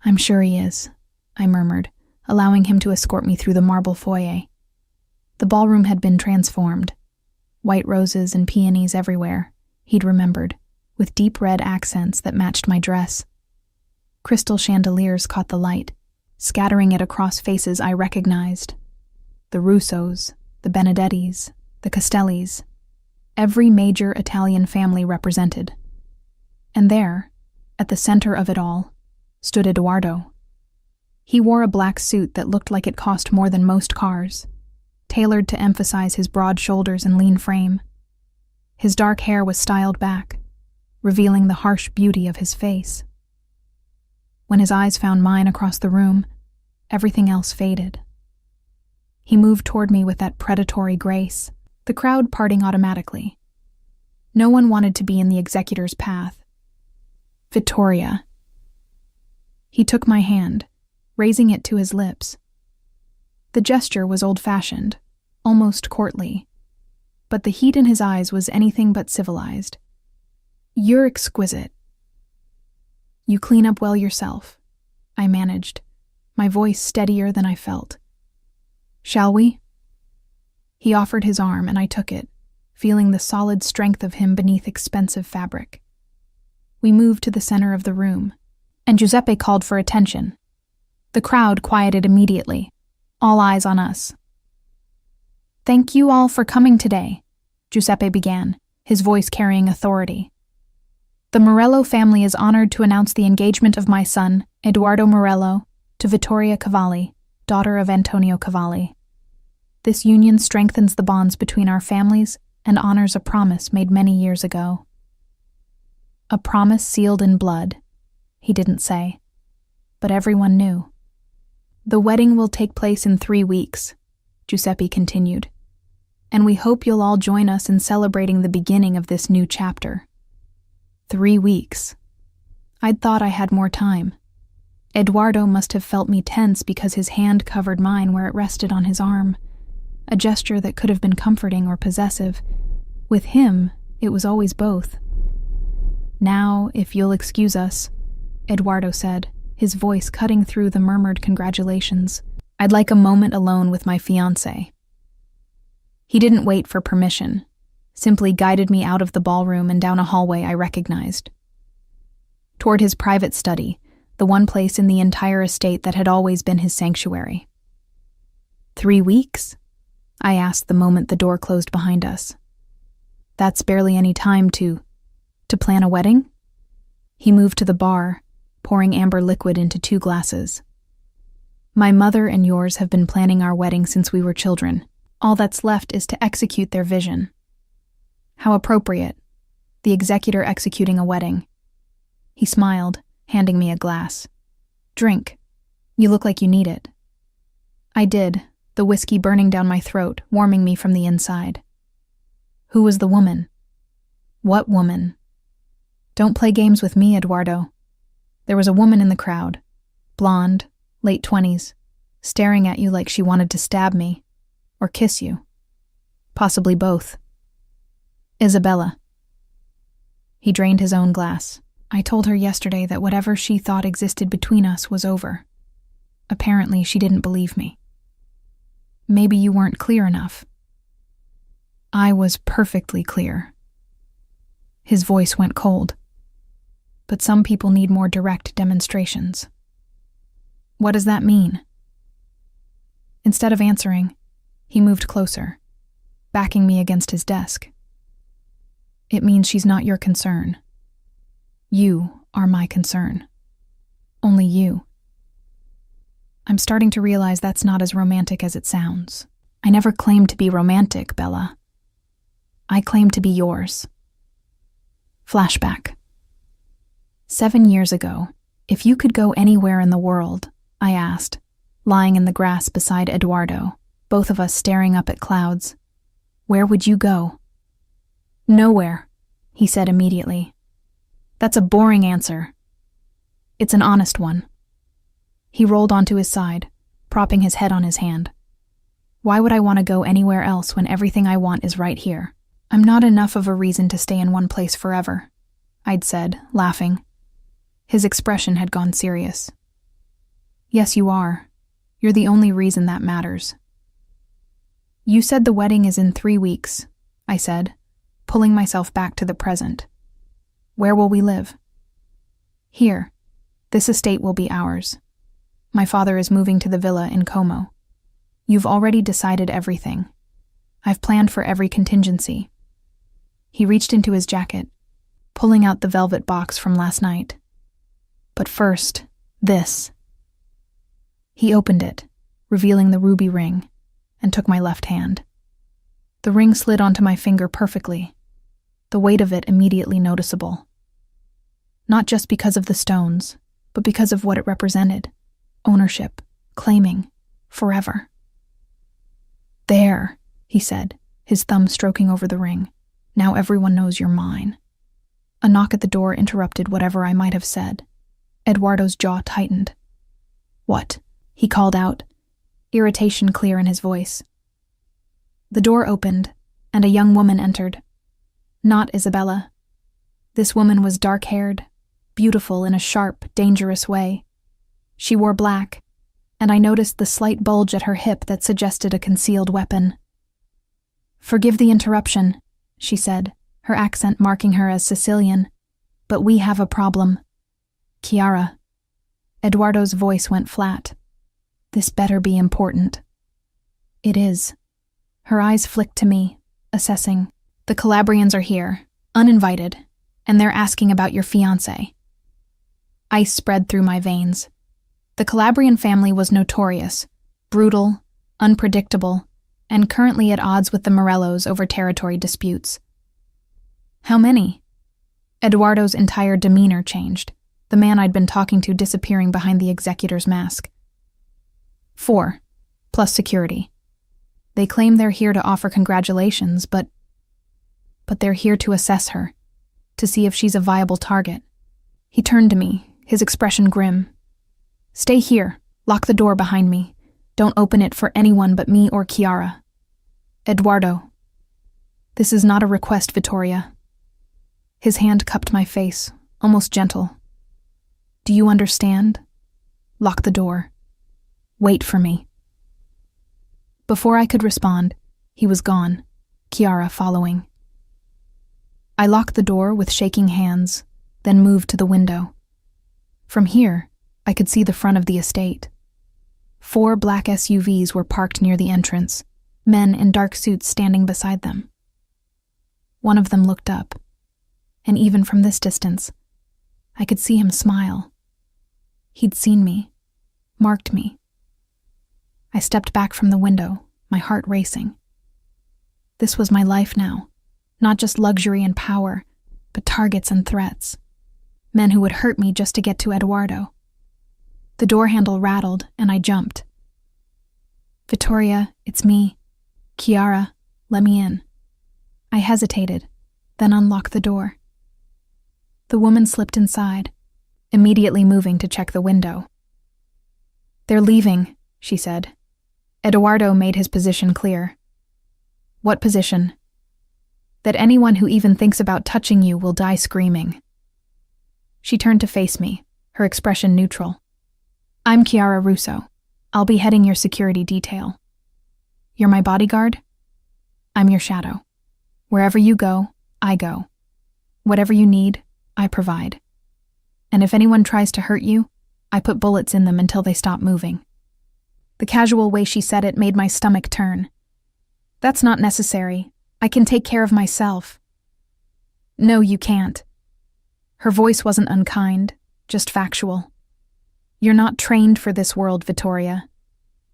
Speaker 1: "I'm sure he is," I murmured, allowing him to escort me through the marble foyer. The ballroom had been transformed. White roses and peonies everywhere, he'd remembered, with deep red accents that matched my dress. Crystal chandeliers caught the light, scattering it across faces I recognized. The Russos, the Benedettis, the Castellis, every major Italian family represented. And there, at the center of it all, stood Eduardo. He wore a black suit that looked like it cost more than most cars, tailored to emphasize his broad shoulders and lean frame. His dark hair was styled back, revealing the harsh beauty of his face. When his eyes found mine across the room, everything else faded. He moved toward me with that predatory grace, the crowd parting automatically. No one wanted to be in the executor's path. "Vittoria." He took my hand, raising it to his lips. The gesture was old-fashioned, almost courtly, but the heat in his eyes was anything but civilized. "You're exquisite." "You clean up well yourself," I managed, my voice steadier than I felt. "Shall we?" He offered his arm and I took it, feeling the solid strength of him beneath expensive fabric. We moved to the center of the room, and Giuseppe called for attention. The crowd quieted immediately, all eyes on us. "Thank you all for coming today," Giuseppe began, his voice carrying authority. "The Morello family is honored to announce the engagement of my son, Edoardo Morello, to Vittoria Cavalli, daughter of Antonio Cavalli. This union strengthens the bonds between our families and honors a promise made many years ago." A promise sealed in blood, he didn't say, but everyone knew. "The wedding will take place in 3 weeks," Giuseppe continued, "and we hope you'll all join us in celebrating the beginning of this new chapter." 3 weeks. I'd thought I had more time. Edoardo must have felt me tense because his hand covered mine where it rested on his arm, a gesture that could have been comforting or possessive. With him, it was always both. "Now, if you'll excuse us," Edoardo said, his voice cutting through the murmured congratulations, "I'd like a moment alone with my fiancé." He didn't wait for permission, simply guided me out of the ballroom and down a hallway I recognized. Toward his private study, the one place in the entire estate that had always been his sanctuary. 3 weeks? I asked the moment the door closed behind us. "That's barely any time to plan a wedding?" He moved to the bar, pouring amber liquid into 2 glasses. "My mother and yours have been planning our wedding since we were children. All that's left is to execute their vision." How appropriate, the executor executing a wedding. He smiled, handing me a glass. "Drink. You look like you need it." I did, the whiskey burning down my throat, warming me from the inside. "Who was the woman?" "What woman?" "Don't play games with me, Edoardo. There was a woman in the crowd, blonde, late 20s, staring at you like she wanted to stab me, or kiss you. Possibly both. Isabella." He drained his own glass. "I told her yesterday that whatever she thought existed between us was over. Apparently, she didn't believe me." "Maybe you weren't clear enough." "I was perfectly clear." His voice went cold. "But some people need more direct demonstrations." "What does that mean?" Instead of answering, he moved closer, backing me against his desk. "It means she's not your concern. You are my concern. Only you." I'm starting to realize that's not as romantic as it sounds. I never claimed to be romantic, Bella. I claimed to be yours. Flashback. 7 years ago, if you could go anywhere in the world, I asked, lying in the grass beside Edoardo, both of us staring up at clouds, where would you go? "Nowhere," he said immediately. "That's a boring answer." "It's an honest one." He rolled onto his side, propping his head on his hand. "Why would I want to go anywhere else when everything I want is right here? I'm not enough of a reason to stay in one place forever," I'd said, laughing. His expression had gone serious. "Yes, you are. You're the only reason that matters." "You said the wedding is in 3 weeks," I said, pulling myself back to the present. "Where will we live?" "Here. This estate will be ours. My father is moving to the villa in Como. You've already decided everything. I've planned for every contingency." He reached into his jacket, pulling out the velvet box from last night. "But first, this." He opened it, revealing the ruby ring, and took my left hand. The ring slid onto my finger perfectly, the weight of it immediately noticeable. Not just because of the stones, but because of what it represented. Ownership, claiming, forever. "There," he said, his thumb stroking over the ring. "Now everyone knows you're mine." A knock at the door interrupted whatever I might have said. Edoardo's jaw tightened. "What?" he called out, irritation clear in his voice. The door opened, and a young woman entered. Not Isabella. This woman was dark-haired, beautiful in a sharp, dangerous way. She wore black, and I noticed the slight bulge at her hip that suggested a concealed weapon. "Forgive the interruption," she said, her accent marking her as Sicilian. But we have a problem. Chiara. Eduardo's voice went flat. This better be important. It is. Her eyes flicked to me, assessing. The Calabrians are here, uninvited, and they're asking about your fiancé. Ice spread through my veins. The Calabrian family was notorious, brutal, unpredictable, and currently at odds with the Morellos over territory disputes. How many? Eduardo's entire demeanor changed, the man I'd been talking to disappearing behind the executor's mask. 4, plus security. They claim they're here to offer congratulations, but they're here to assess her, to see if she's a viable target. He turned to me, his expression grim. Stay here, lock the door behind me. Don't open it for anyone but me or Chiara. Eduardo. This is not a request, Vittoria. His hand cupped my face, almost gentle. Do you understand? Lock the door. Wait for me. Before I could respond, he was gone, Chiara following. I locked the door with shaking hands, then moved to the window. From here, I could see the front of the estate. 4 black SUVs were parked near the entrance, men in dark suits standing beside them. One of them looked up, and even from this distance, I could see him smile. He'd seen me, marked me. I stepped back from the window, my heart racing. This was my life now, not just luxury and power, but targets and threats. Men who would hurt me just to get to Eduardo. The door handle rattled, and I jumped. Vittoria, it's me. Chiara, let me in. I hesitated, then unlocked the door. The woman slipped inside, immediately moving to check the window. They're leaving, she said. Eduardo made his position clear. What position? That anyone who even thinks about touching you will die screaming. She turned to face me, her expression neutral. I'm Chiara Russo. I'll be heading your security detail. You're my bodyguard? I'm your shadow. Wherever you go, I go. Whatever you need, I provide. And if anyone tries to hurt you, I put bullets in them until they stop moving. The casual way she said it made my stomach turn. That's not necessary. I can take care of myself. No, you can't. Her voice wasn't unkind, just factual. You're not trained for this world, Vittoria.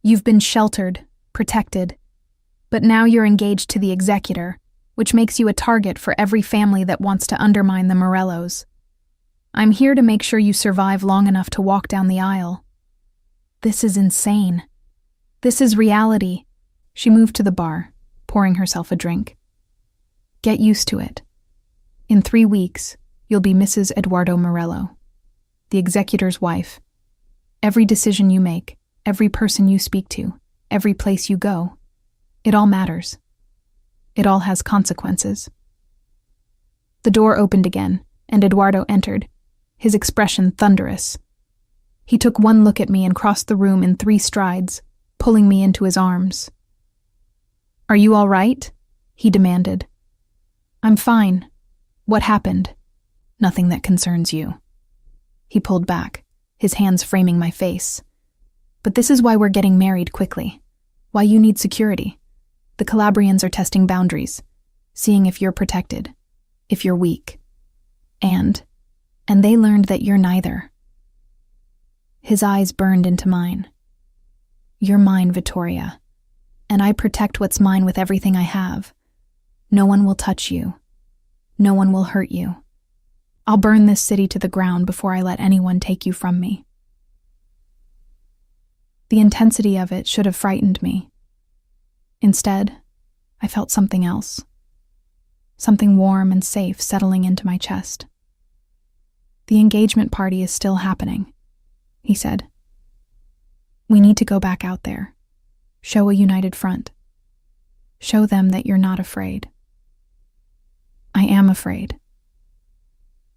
Speaker 1: You've been sheltered, protected. But now you're engaged to the executor, which makes you a target for every family that wants to undermine the Morellos. I'm here to make sure you survive long enough to walk down the aisle. This is insane. This is reality. She moved to the bar, pouring herself a drink. Get used to it. In 3 weeks, you'll be Mrs. Eduardo Morello, the executor's wife. Every decision you make, every person you speak to, every place you go, it all matters. It all has consequences. The door opened again, and Eduardo entered, his expression thunderous. He took one look at me and crossed the room in 3 strides, pulling me into his arms. Are you all right? He demanded. I'm fine. What happened? Nothing that concerns you. He pulled back, his hands framing my face. But this is why we're getting married quickly. Why you need security. The Calabrians are testing boundaries, seeing if you're protected, if you're weak. And they learned that you're neither. His eyes burned into mine. You're mine, Vittoria, and I protect what's mine with everything I have. No one will touch you. No one will hurt you. I'll burn this city to the ground before I let anyone take you from me. The intensity of it should have frightened me. Instead, I felt something else. Something warm and safe settling into my chest. The engagement party is still happening, he said. We need to go back out there. Show a united front. Show them that you're not afraid. I am afraid.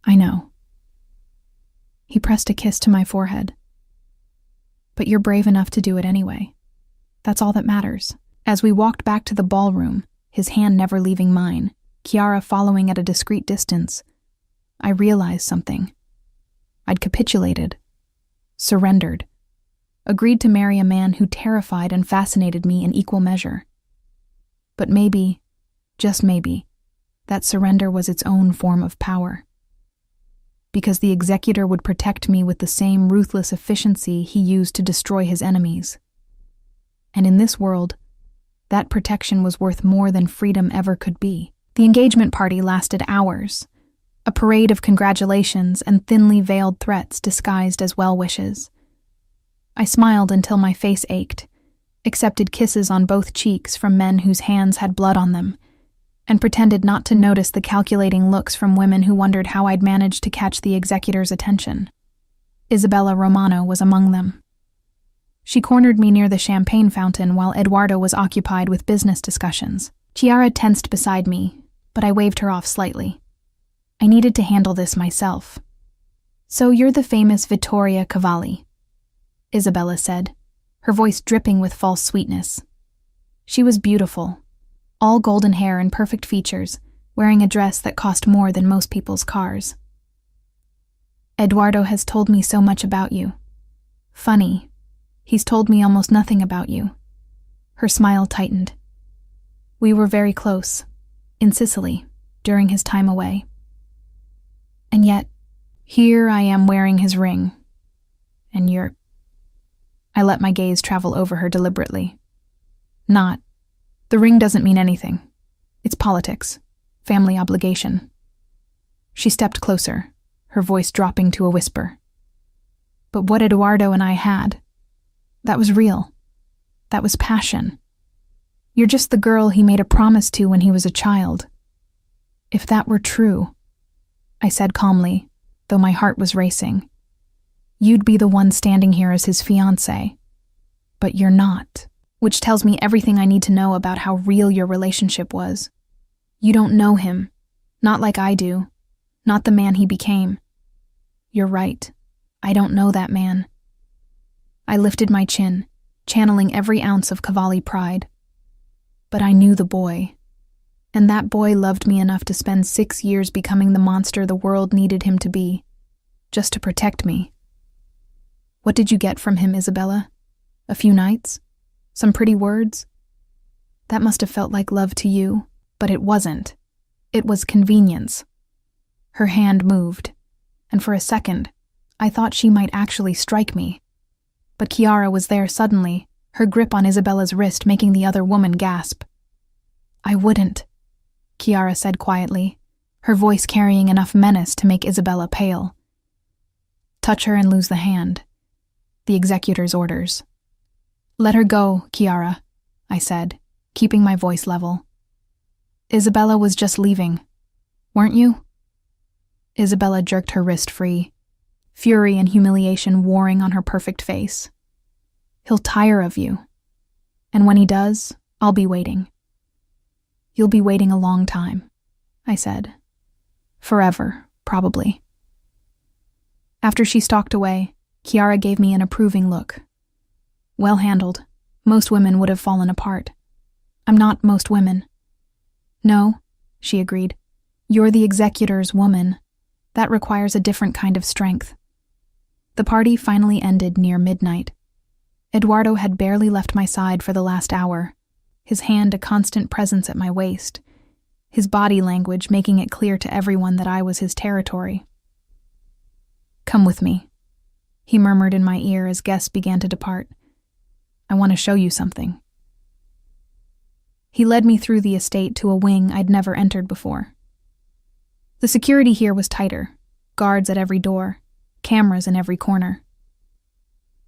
Speaker 1: I know. He pressed a kiss to my forehead. But you're brave enough to do it anyway. That's all that matters. As we walked back to the ballroom, his hand never leaving mine, Chiara following at a discreet distance, I realized something. I'd capitulated, surrendered, agreed to marry a man who terrified and fascinated me in equal measure. But maybe, just maybe, that surrender was its own form of power. Because the executor would protect me with the same ruthless efficiency he used to destroy his enemies. And in this world, that protection was worth more than freedom ever could be. The engagement party lasted hours, a parade of congratulations and thinly veiled threats disguised as well wishes. I smiled until my face ached, accepted kisses on both cheeks from men whose hands had blood on them, and pretended not to notice the calculating looks from women who wondered how I'd managed to catch the executor's attention. Isabella Romano was among them. She cornered me near the champagne fountain while Eduardo was occupied with business discussions. Chiara tensed beside me, but I waved her off slightly. I needed to handle this myself. "So you're the famous Vittoria Cavalli," Isabella said, her voice dripping with false sweetness. She was beautiful, all golden hair and perfect features, wearing a dress that cost more than most people's cars. "Eduardo has told me so much about you. Funny, he's told me almost nothing about you." Her smile tightened. "We were very close, in Sicily, during his time away. And yet, here I am wearing his ring, and you're—" I let my gaze travel over her deliberately. "Not. The ring doesn't mean anything. It's politics, family obligation." She stepped closer, her voice dropping to a whisper. "But what Eduardo and I had, that was real. That was passion. You're just the girl he made a promise to when he was a child. If that were true," I said calmly, though my heart was racing, "you'd be the one standing here as his fiancé. But you're not, which tells me everything I need to know about how real your relationship was. You don't know him, not like I do, not the man he became. You're right, I don't know that man." I lifted my chin, channeling every ounce of Cavalli pride. But I knew the boy, and that boy loved me enough to spend 6 years becoming the monster the world needed him to be, just to protect me. "What did you get from him, Isabella? A few nights? Some pretty words? That must have felt like love to you, but it wasn't. It was convenience." Her hand moved, and for a second, I thought she might actually strike me. But Chiara was there suddenly, her grip on Isabella's wrist making the other woman gasp. "I wouldn't," Chiara said quietly, her voice carrying enough menace to make Isabella pale. "Touch her and lose the hand," the executor's orders. "Let her go, Chiara," I said, keeping my voice level. "Isabella was just leaving, weren't you?" Isabella jerked her wrist free, fury and humiliation warring on her perfect face. "He'll tire of you. And when he does, I'll be waiting." "You'll be waiting a long time," I said. "Forever, probably." After she stalked away, Chiara gave me an approving look. "Well handled. Most women would have fallen apart. I'm not most women." "No," she agreed. "You're the executor's woman. That requires a different kind of strength." The party finally ended near midnight. Eduardo had barely left my side for the last hour, his hand a constant presence at my waist, his body language making it clear to everyone that I was his territory. "Come with me," he murmured in my ear as guests began to depart. "I want to show you something." He led me through the estate to a wing I'd never entered before. The security here was tighter, guards at every door, cameras in every corner.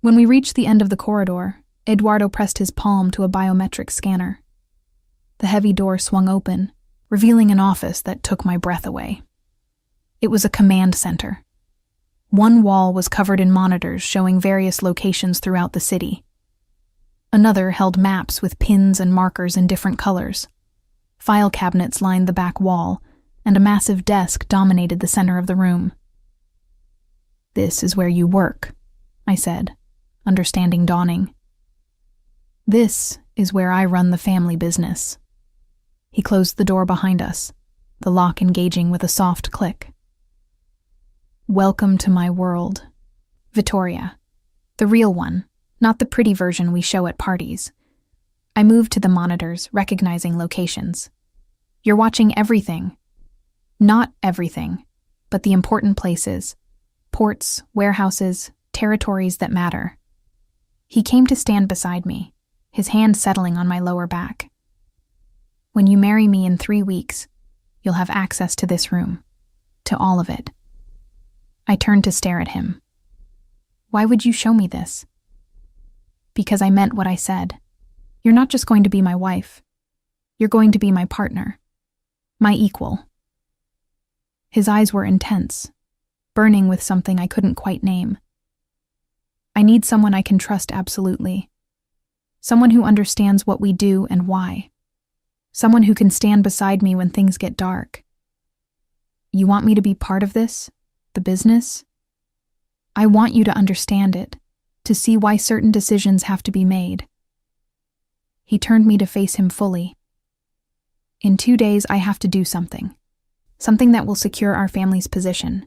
Speaker 1: When we reached the end of the corridor, Eduardo pressed his palm to a biometric scanner. The heavy door swung open, revealing an office that took my breath away. It was a command center. One wall was covered in monitors showing various locations throughout the city. Another held maps with pins and markers in different colors. File cabinets lined the back wall, and a massive desk dominated the center of the room. "This is where you work," I said, understanding dawning. "This is where I run the family business." He closed the door behind us, the lock engaging with a soft click. Welcome to my world. Vittoria. The real one, not the pretty version we show at parties. I moved to the monitors, recognizing locations. You're watching everything. Not everything, but the important places. Ports, warehouses, territories that matter. He came to stand beside me, his hand settling on my lower back. When you marry me in 3 weeks, you'll have access to this room, to all of it. I turned to stare at him. Why would you show me this? Because I meant what I said. You're not just going to be my wife. You're going to be my partner, my equal. His eyes were intense, burning with something I couldn't quite name. I need someone I can trust absolutely. Someone who understands what we do and why. Someone who can stand beside me when things get dark. You want me to be part of this? The business? I want you to understand it, to see why certain decisions have to be made. He turned me to face him fully. In 2 days, I have to do something. Something that will secure our family's position,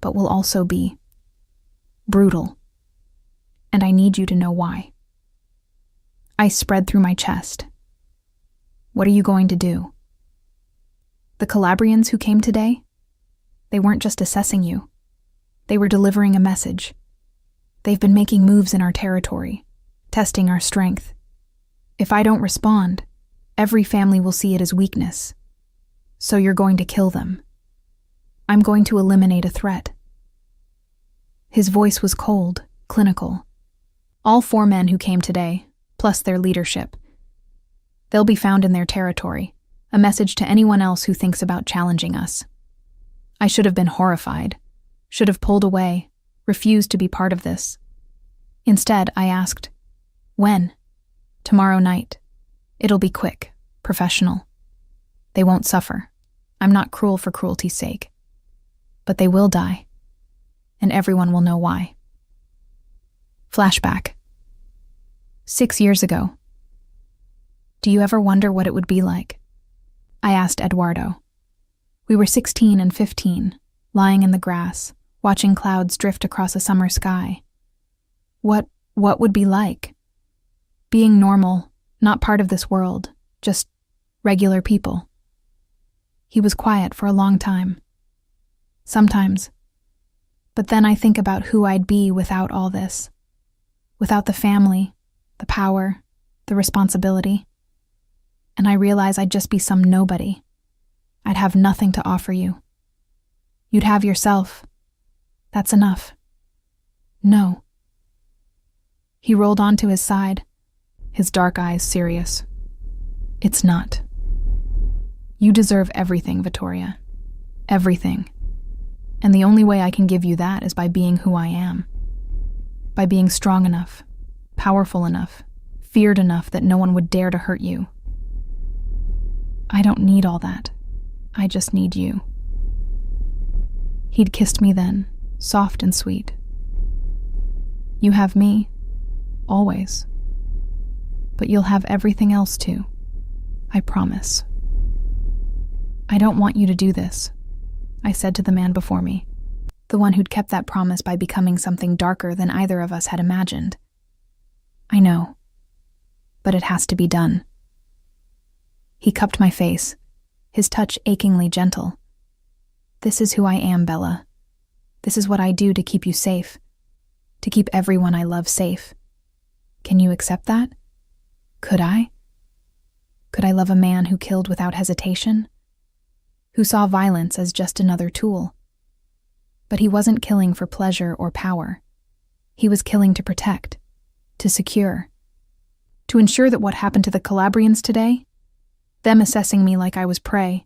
Speaker 1: but will also be brutal. And I need you to know why. Ice spread through my chest. What are you going to do? The Calabrians who came today? They weren't just assessing you. They were delivering a message. They've been making moves in our territory, testing our strength. If I don't respond, every family will see it as weakness. So you're going to kill them. I'm going to eliminate a threat. His voice was cold, clinical. All 4 men who came today, plus their leadership. They'll be found in their territory, a message to anyone else who thinks about challenging us. I should have been horrified, should have pulled away, refused to be part of this. Instead, I asked, when? Tomorrow night. It'll be quick, professional. They won't suffer. I'm not cruel for cruelty's sake. But they will die. And everyone will know why. Flashback. 6 years ago. Do you ever wonder what it would be like? I asked Eduardo. We were 16 and 15, lying in the grass, watching clouds drift across a summer sky. What would be like? Being normal, not part of this world, just regular people. He was quiet for a long time. Sometimes. But then I think about who I'd be without all this. Without the family, the power, the responsibility. And I realize I'd just be some nobody. I'd have nothing to offer you. You'd have yourself. That's enough. No. He rolled onto his side, his dark eyes serious. It's not. You deserve everything, Vittoria. Everything. And the only way I can give you that is by being who I am. By being strong enough, powerful enough, feared enough that no one would dare to hurt you. I don't need all that. I just need you. He'd kissed me then, soft and sweet. You have me, always. But you'll have everything else too. I promise. I don't want you to do this, I said to the man before me, the one who'd kept that promise by becoming something darker than either of us had imagined. I know, but it has to be done. He cupped my face, his touch achingly gentle. This is who I am, Bella. This is what I do to keep you safe, to keep everyone I love safe. Can you accept that? Could I? Could I love a man who killed without hesitation? Who saw violence as just another tool? But he wasn't killing for pleasure or power. He was killing to protect, to secure, to ensure that what happened to the Calabrians today, them assessing me like I was prey,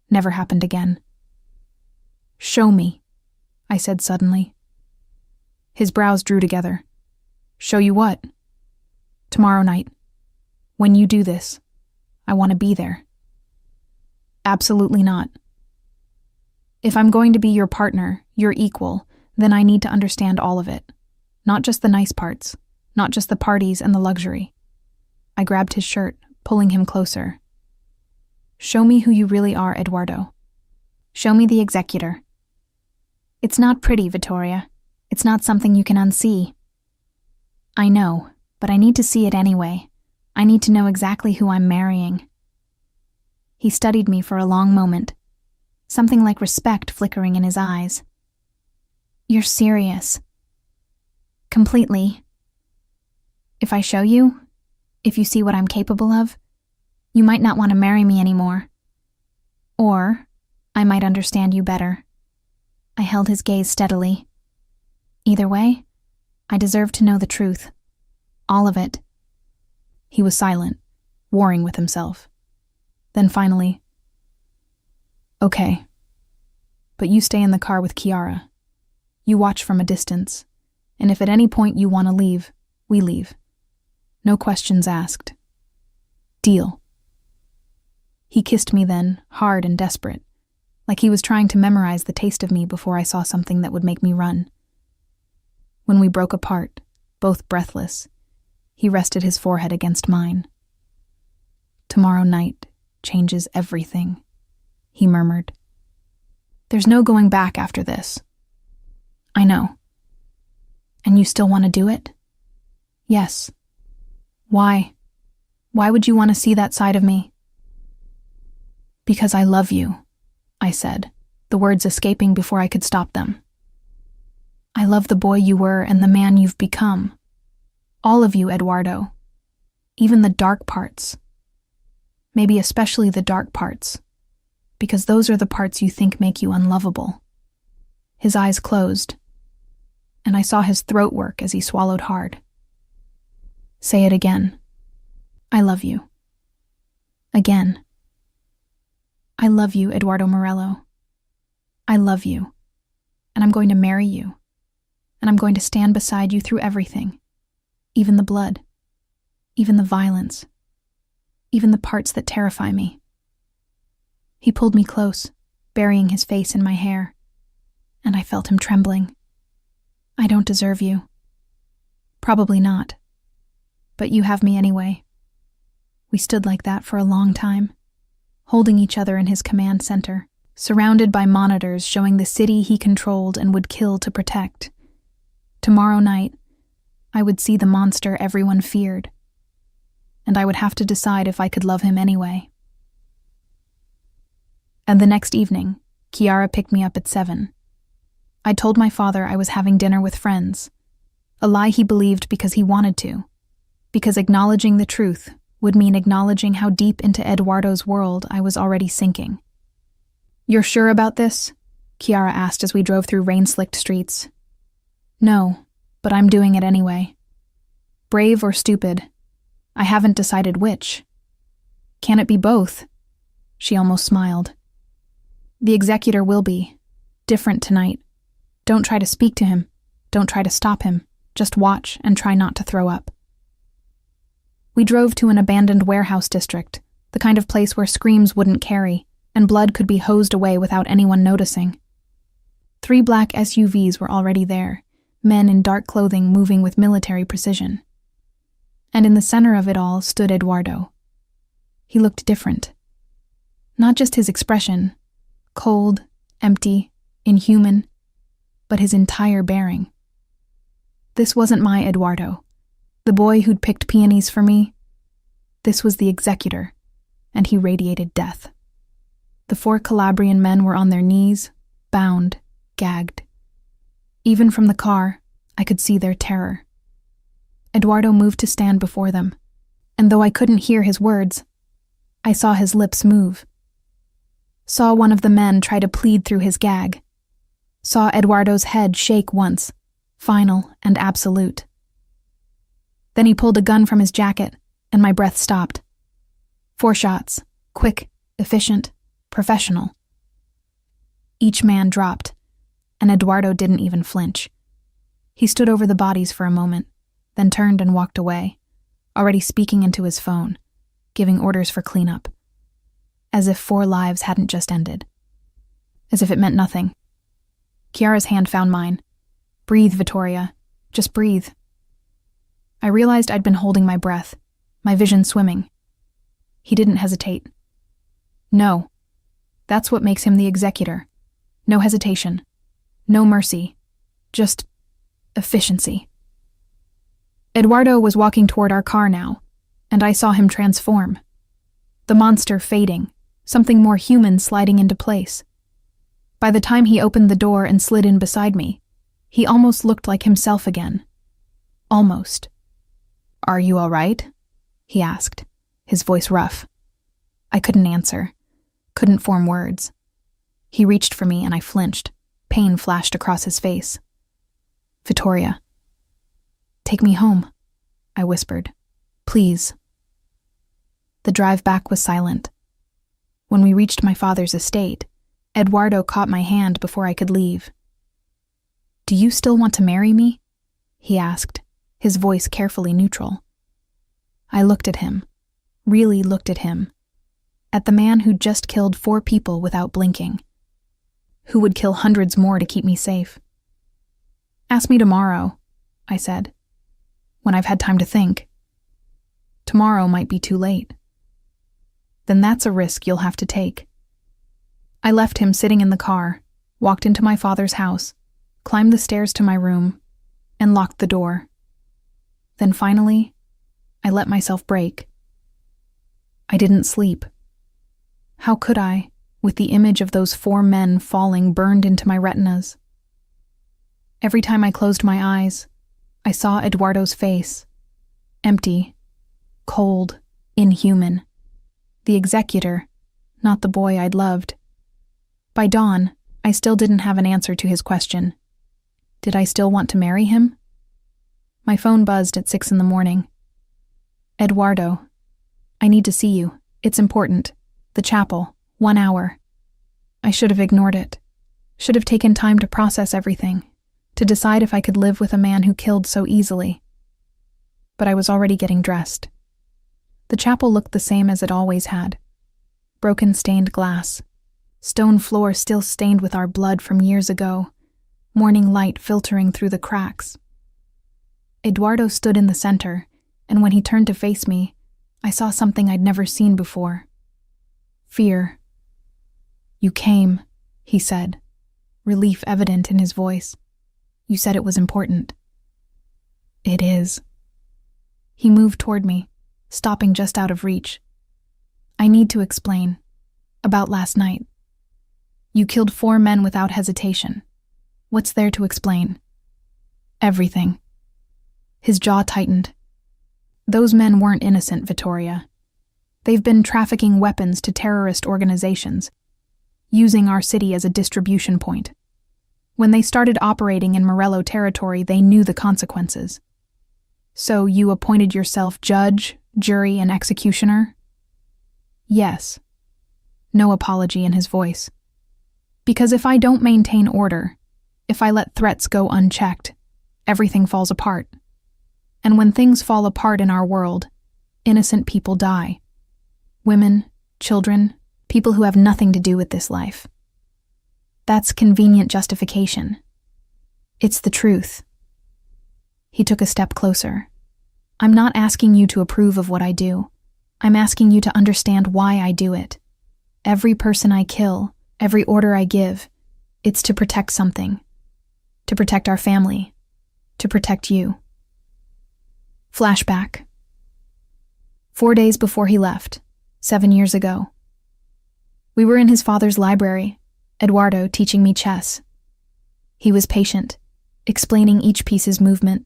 Speaker 1: never happened again. Show me, I said suddenly. His brows drew together. Show you what? Tomorrow night. When you do this, I want to be there. Absolutely not. If I'm going to be your partner, your equal, then I need to understand all of it. Not just the nice parts, not just the parties and the luxury. I grabbed his shirt, pulling him closer. Show me who you really are, Eduardo. Show me the executor. It's not pretty, Vittoria. It's not something you can unsee. I know, but I need to see it anyway. I need to know exactly who I'm marrying. He studied me for a long moment, something like respect flickering in his eyes. You're serious. Completely. If I show you, if you see what I'm capable of, you might not want to marry me anymore. Or I might understand you better. I held his gaze steadily. Either way, I deserve to know the truth. All of it. He was silent, warring with himself. Then finally, okay, but you stay in the car with Chiara. You watch from a distance, and if at any point you want to leave, we leave. No questions asked. Deal. He kissed me then, hard and desperate, like he was trying to memorize the taste of me before I saw something that would make me run. When we broke apart, both breathless, he rested his forehead against mine. Tomorrow night changes everything, he murmured. There's no going back after this. I know. And you still want to do it? Yes. Why? Why would you want to see that side of me? Because I love you, I said, the words escaping before I could stop them. I love the boy you were and the man you've become. All of you, Eduardo. Even the dark parts. Maybe especially the dark parts, because those are the parts you think make you unlovable. His eyes closed, and I saw his throat work as he swallowed hard. Say it again. I love you. Again. I love you, Eduardo Morello. I love you, and I'm going to marry you, and I'm going to stand beside you through everything, even the blood, even the violence, even the parts that terrify me. He pulled me close, burying his face in my hair, and I felt him trembling. I don't deserve you. Probably not. But you have me anyway. We stood like that for a long time, holding each other in his command center, surrounded by monitors showing the city he controlled and would kill to protect. Tomorrow night, I would see the monster everyone feared, and I would have to decide if I could love him anyway. And the next evening, Chiara picked me up at 7. I told my father I was having dinner with friends, a lie he believed because he wanted to, because acknowledging the truth would mean acknowledging how deep into Eduardo's world I was already sinking. You're sure about this? Chiara asked as we drove through rain-slicked streets. No, but I'm doing it anyway. Brave or stupid, I haven't decided which. Can it be both? She almost smiled. The executor will be. Different tonight. Don't try to speak to him. Don't try to stop him. Just watch and try not to throw up. We drove to an abandoned warehouse district, the kind of place where screams wouldn't carry, and blood could be hosed away without anyone noticing. 3 black SUVs were already there, men in dark clothing moving with military precision. And in the center of it all stood Eduardo. He looked different. Not just his expression, cold, empty, inhuman, but his entire bearing. This wasn't my Eduardo, the boy who'd picked peonies for me. This was the executor, and he radiated death. The 4 Calabrian men were on their knees, bound, gagged. Even from the car, I could see their terror. Eduardo moved to stand before them, and though I couldn't hear his words, I saw his lips move. Saw one of the men try to plead through his gag. Saw Eduardo's head shake once, final and absolute. Then he pulled a gun from his jacket, and my breath stopped. 4 shots, quick, efficient, professional. Each man dropped, and Eduardo didn't even flinch. He stood over the bodies for a moment, then turned and walked away, already speaking into his phone, giving orders for cleanup. As if 4 lives hadn't just ended. As if it meant nothing. Chiara's hand found mine. Breathe, Vittoria. Just breathe. I realized I'd been holding my breath, my vision swimming. He didn't hesitate. No. That's what makes him the executor. No hesitation. No mercy. Just efficiency. Eduardo was walking toward our car now, and I saw him transform. The monster fading, something more human sliding into place. By the time he opened the door and slid in beside me, he almost looked like himself again. Almost. "Are you all right?" he asked, his voice rough. I couldn't answer, couldn't form words. He reached for me and I flinched. Pain flashed across his face. "Vittoria." "Take me home," I whispered. "Please." The drive back was silent. When we reached my father's estate, Eduardo caught my hand before I could leave. "Do you still want to marry me?" he asked, his voice carefully neutral. I looked at him, really looked at him, at the man who'd just killed 4 people without blinking, who would kill hundreds more to keep me safe. "Ask me tomorrow," I said, "when I've had time to think. Tomorrow might be too late." "Then that's a risk you'll have to take." I left him sitting in the car, walked into my father's house, climbed the stairs to my room, and locked the door. Then finally, I let myself break. I didn't sleep. How could I, with the image of those 4 men falling burned into my retinas? Every time I closed my eyes, I saw Eduardo's face. Empty, cold, inhuman. The executor, not the boy I'd loved. By dawn, I still didn't have an answer to his question. Did I still want to marry him? My phone buzzed at 6 a.m. "Eduardo, I need to see you. It's important. The chapel, 1 hour." I should have ignored it. Should have taken time to process everything, to decide if I could live with a man who killed so easily. But I was already getting dressed. The chapel looked the same as it always had. Broken stained glass. Stone floor still stained with our blood from years ago. Morning light filtering through the cracks. Eduardo stood in the center, and when he turned to face me, I saw something I'd never seen before. Fear. "You came," he said, relief evident in his voice. "You said it was important." "It is." He moved toward me, stopping just out of reach. "I need to explain. About last night. You killed 4 men without hesitation. What's there to explain?" "Everything." His jaw tightened. "Those men weren't innocent, Vittoria. They've been trafficking weapons to terrorist organizations, using our city as a distribution point. When they started operating in Morello territory, they knew the consequences. So you appointed yourself judge, jury, and executioner?" "Yes." No apology in his voice. "Because if I don't maintain order, if I let threats go unchecked, everything falls apart. And when things fall apart in our world, innocent people die. Women, children, people who have nothing to do with this life. That's convenient justification. It's the truth." He took a step closer. "I'm not asking you to approve of what I do. I'm asking you to understand why I do it. Every person I kill, every order I give, it's to protect something. To protect our family. To protect you." Flashback. 4 days before he left, 7 years ago. We were in his father's library, Eduardo teaching me chess. He was patient, explaining each piece's movement,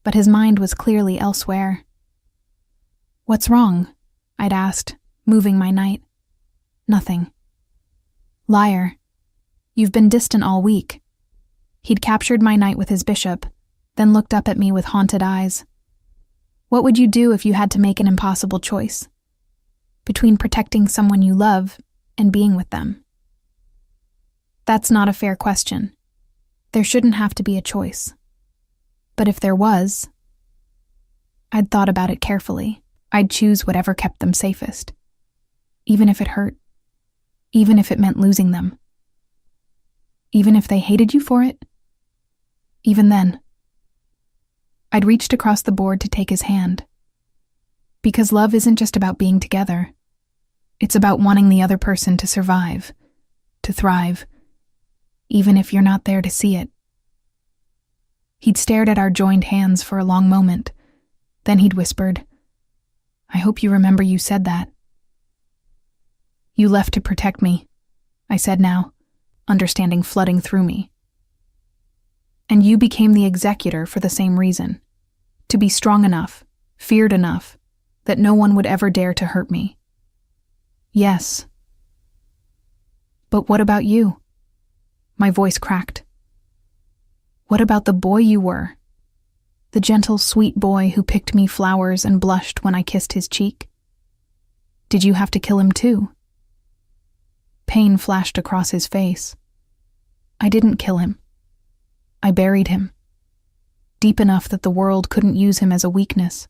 Speaker 1: but his mind was clearly elsewhere. "What's wrong?" I'd asked, moving my knight. "Nothing." "Liar. You've been distant all week." He'd captured my knight with his bishop, then looked up at me with haunted eyes. "What would you do if you had to make an impossible choice? Between protecting someone you love and being with them?" That's not a fair question. There shouldn't have to be a choice. But if there was, I'd thought about it carefully. I'd choose whatever kept them safest. Even if it hurt. Even if it meant losing them. Even if they hated you for it. Even then. I'd reached across the board to take his hand. Because love isn't just about being together. It's about wanting the other person to survive, to thrive. even if you're not there to see it." He'd stared at our joined hands for a long moment. Then he'd whispered, "I hope you remember you said that." "You left to protect me," I said now, understanding flooding through me. "And you became the executor for the same reason, to be strong enough, feared enough, that no one would ever dare to hurt me." "Yes." "But what about you?" My voice cracked. "What about the boy you were? The gentle, sweet boy who picked me flowers and blushed when I kissed his cheek? Did you have to kill him too?" Pain flashed across his face. "I didn't kill him. I buried him. Deep enough that the world couldn't use him as a weakness.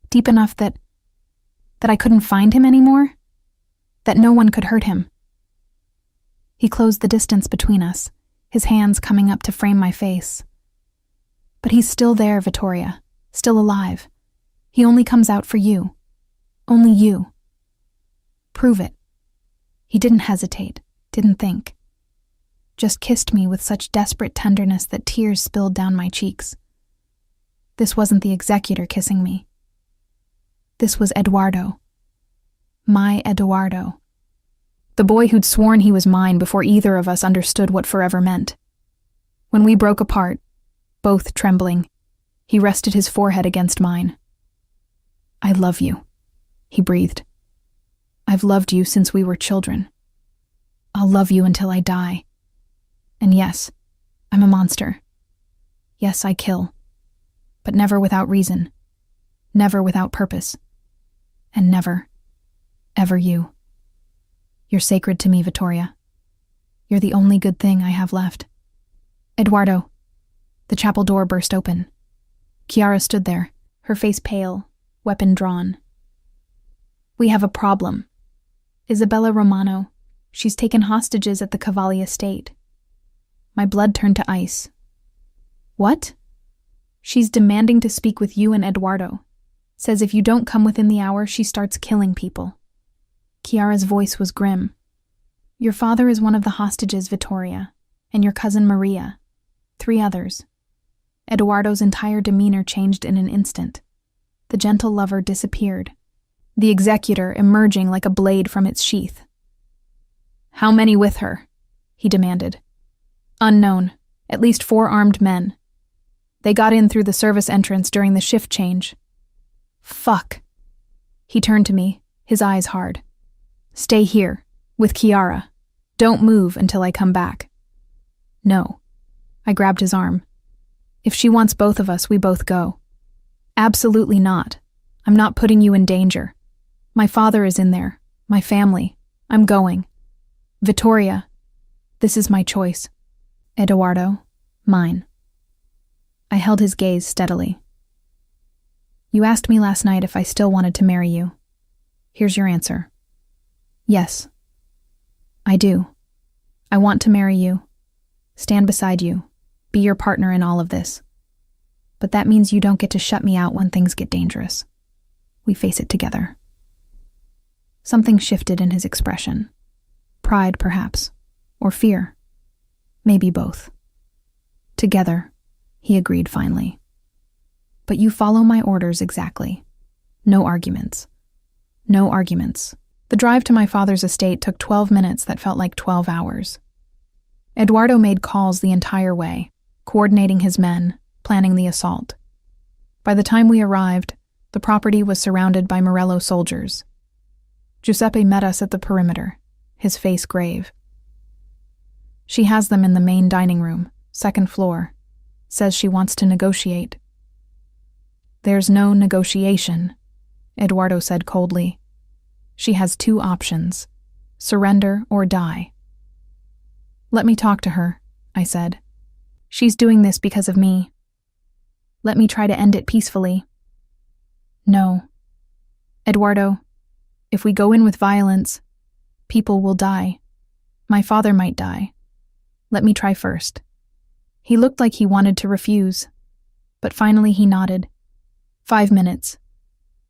Speaker 1: Deep enough that I couldn't find him anymore? That no one could hurt him." He closed the distance between us, his hands coming up to frame my face. "But he's still there, Vittoria, still alive. He only comes out for you. Only you. Prove it." He didn't hesitate, didn't think. Just kissed me with such desperate tenderness that tears spilled down my cheeks. This wasn't the executor kissing me. This was Eduardo. My Eduardo. The boy who'd sworn he was mine before either of us understood what forever meant. When we broke apart, both trembling, he rested his forehead against mine. "I love you," he breathed. "I've loved you since we were children. I'll love you until I die. And yes, I'm a monster. Yes, I kill. But never without reason. Never without purpose. And never, ever you. You're sacred to me, Vittoria. You're the only good thing I have left." "Eduardo." The chapel door burst open. Chiara stood there, her face pale, weapon drawn. "We have a problem. Isabella Romano. She's taken hostages at the Cavalli estate." My blood turned to ice. "What?" "She's demanding to speak with you and Eduardo. Says if you don't come within the hour, she starts killing people." Chiara's voice was grim. "Your father is one of the hostages, Vittoria, and your cousin Maria. 3 others." Eduardo's entire demeanor changed in an instant. The gentle lover disappeared, the executor emerging like a blade from its sheath. "How many with her?" he demanded. "Unknown. At least 4 armed men. They got in through the service entrance during the shift change." "Fuck." He turned to me, his eyes hard. "Stay here, with Chiara. Don't move until I come back." "No." I grabbed his arm. "If she wants both of us, we both go." "Absolutely not. I'm not putting you in danger. My father is in there. My family. I'm going. Vittoria, this is my choice. Eduardo, mine." I held his gaze steadily. "You asked me last night if I still wanted to marry you. Here's your answer. Yes. I do. I want to marry you, stand beside you, be your partner in all of this. But that means you don't get to shut me out when things get dangerous. We face it together." Something shifted in his expression. Pride, perhaps, or fear. Maybe both. "Together," he agreed finally. "But you follow my orders exactly. No arguments. No arguments." The drive to my father's estate took 12 minutes that felt like 12 hours. Eduardo made calls the entire way, coordinating his men, planning the assault. By the time we arrived, the property was surrounded by Morello soldiers. Giuseppe met us at the perimeter, his face grave. "She has them in the main dining room, 2nd floor. Says she wants to negotiate." "There's no negotiation," Eduardo said coldly. "She has 2 options, surrender or die." "Let me talk to her," I said. "She's doing this because of me. Let me try to end it peacefully." "No. Eduardo, if we go in with violence, people will die. My father might die. Let me try first." He looked like he wanted to refuse, but finally he nodded. 5 minutes.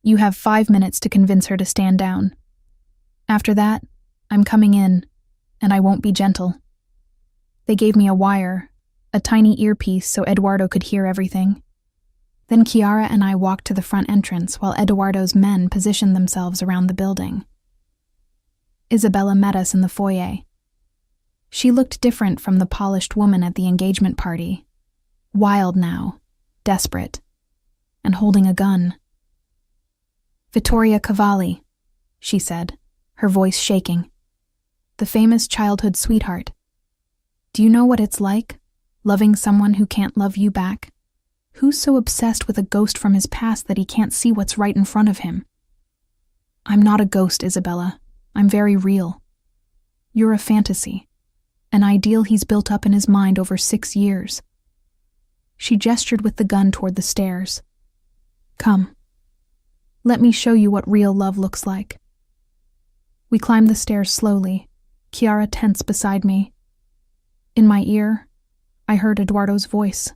Speaker 1: You have 5 minutes to convince her to stand down. After that, I'm coming in, and I won't be gentle." They gave me a wire, a tiny earpiece so Eduardo could hear everything. Then Chiara and I walked to the front entrance while Eduardo's men positioned themselves around the building. Isabella met us in the foyer. She looked different from the polished woman at the engagement party. Wild now, desperate, and holding a gun. "Vittoria Cavalli," she said, her voice shaking. "The famous childhood sweetheart. Do you know what it's like, loving someone who can't love you back? Who's so obsessed with a ghost from his past that he can't see what's right in front of him?" "I'm not a ghost, Isabella. I'm very real. You're a fantasy, an ideal he's built up in his mind over 6 years." She gestured with the gun toward the stairs. "Come. Let me show you what real love looks like." We climbed the stairs slowly, Chiara tense beside me. In my ear, I heard Eduardo's voice.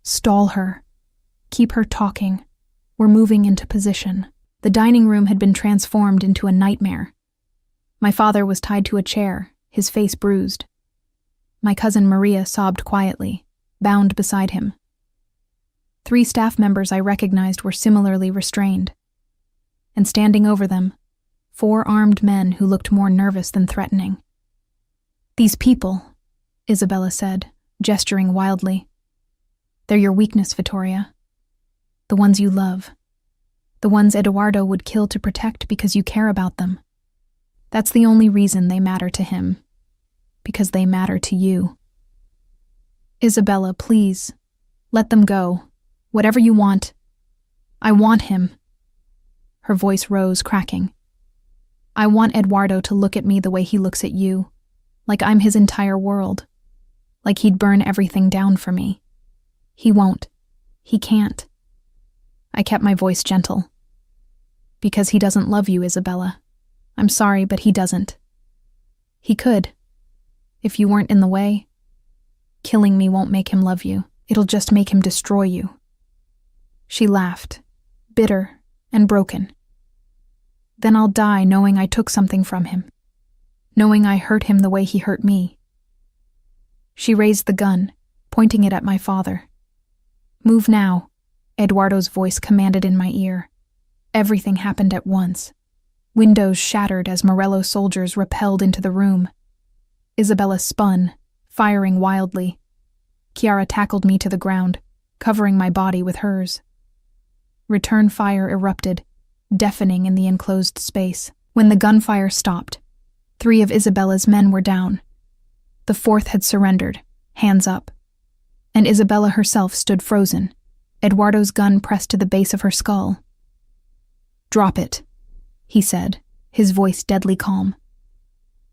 Speaker 1: "Stall her. Keep her talking. We're moving into position." The dining room had been transformed into a nightmare. My father was tied to a chair, his face bruised. My cousin Maria sobbed quietly, bound beside him. 3 staff members I recognized were similarly restrained. And standing over them, 4 armed men who looked more nervous than threatening. "These people," Isabella said, gesturing wildly. "They're your weakness, Vittoria. The ones you love. The ones Eduardo would kill to protect because you care about them. That's the only reason they matter to him. Because they matter to you. Isabella, please. Let them go. Whatever you want. I want him." Her voice rose, cracking. "I want Eduardo to look at me the way he looks at you. Like I'm his entire world. Like he'd burn everything down for me. He won't. He can't." I kept my voice gentle. "Because he doesn't love you, Isabella. I'm sorry, but he doesn't. He could. If you weren't in the way. Killing me won't make him love you. It'll just make him destroy you." She laughed, bitter and broken. "Then I'll die knowing I took something from him. Knowing I hurt him the way he hurt me." She raised the gun, pointing it at my father. "Move now," Eduardo's voice commanded in my ear. Everything happened at once. Windows shattered as Morello soldiers repelled into the room. Isabella spun, firing wildly. Chiara tackled me to the ground, covering my body with hers. Return fire erupted, deafening in the enclosed space. When the gunfire stopped, 3 of Isabella's men were down. The 4th had surrendered, hands up. And Isabella herself stood frozen, Eduardo's gun pressed to the base of her skull. "Drop it," he said, his voice deadly calm.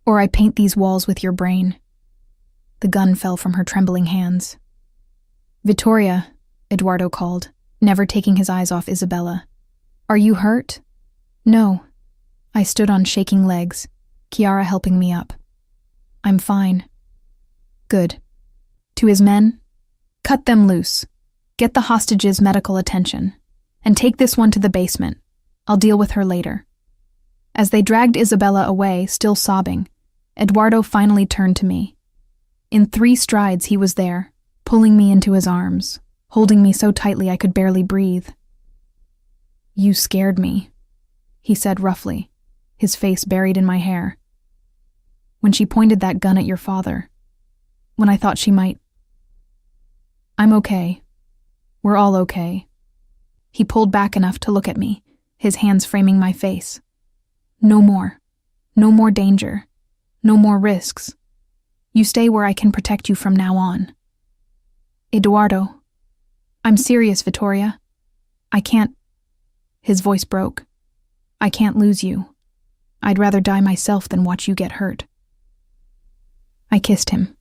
Speaker 1: "Or I paint these walls with your brain." The gun fell from her trembling hands. "Vittoria," Eduardo called, never taking his eyes off Isabella. "Are you hurt?" "No." I stood on shaking legs, Chiara helping me up. "I'm fine." "Good." To his men, "Cut them loose. Get the hostages medical attention. And take this one to the basement. I'll deal with her later." As they dragged Isabella away, still sobbing, Eduardo finally turned to me. In 3 strides he was there, pulling me into his arms, holding me so tightly I could barely breathe. "You scared me," he said roughly, his face buried in my hair. "When she pointed that gun at your father. When I thought she might." "I'm okay. We're all okay." He pulled back enough to look at me, his hands framing my face. "No more. No more danger. No more risks. You stay where I can protect you from now on." "Eduardo. I'm serious, Vittoria. I can't..." His voice broke. "I can't lose you. I'd rather die myself than watch you get hurt." I kissed him,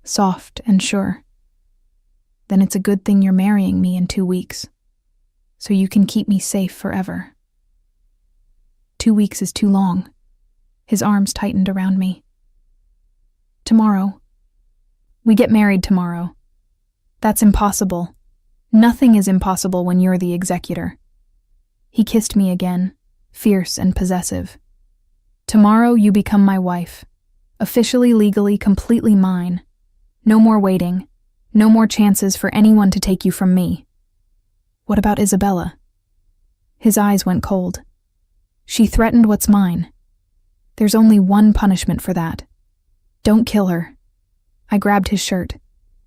Speaker 1: soft and sure. "Then it's a good thing you're marrying me in 2 weeks, so you can keep me safe forever." 2 weeks is too long. His arms tightened around me. "Tomorrow. We get married tomorrow." "That's impossible. Nothing is impossible when you're the executor." He kissed me again, fierce and possessive. "Tomorrow you become my wife, Officially, legally, completely mine. No more waiting. No more chances for anyone to take you from me. What about Isabella? His eyes went cold. She threatened what's mine. There's only one punishment for that. Don't kill her. I grabbed his shirt.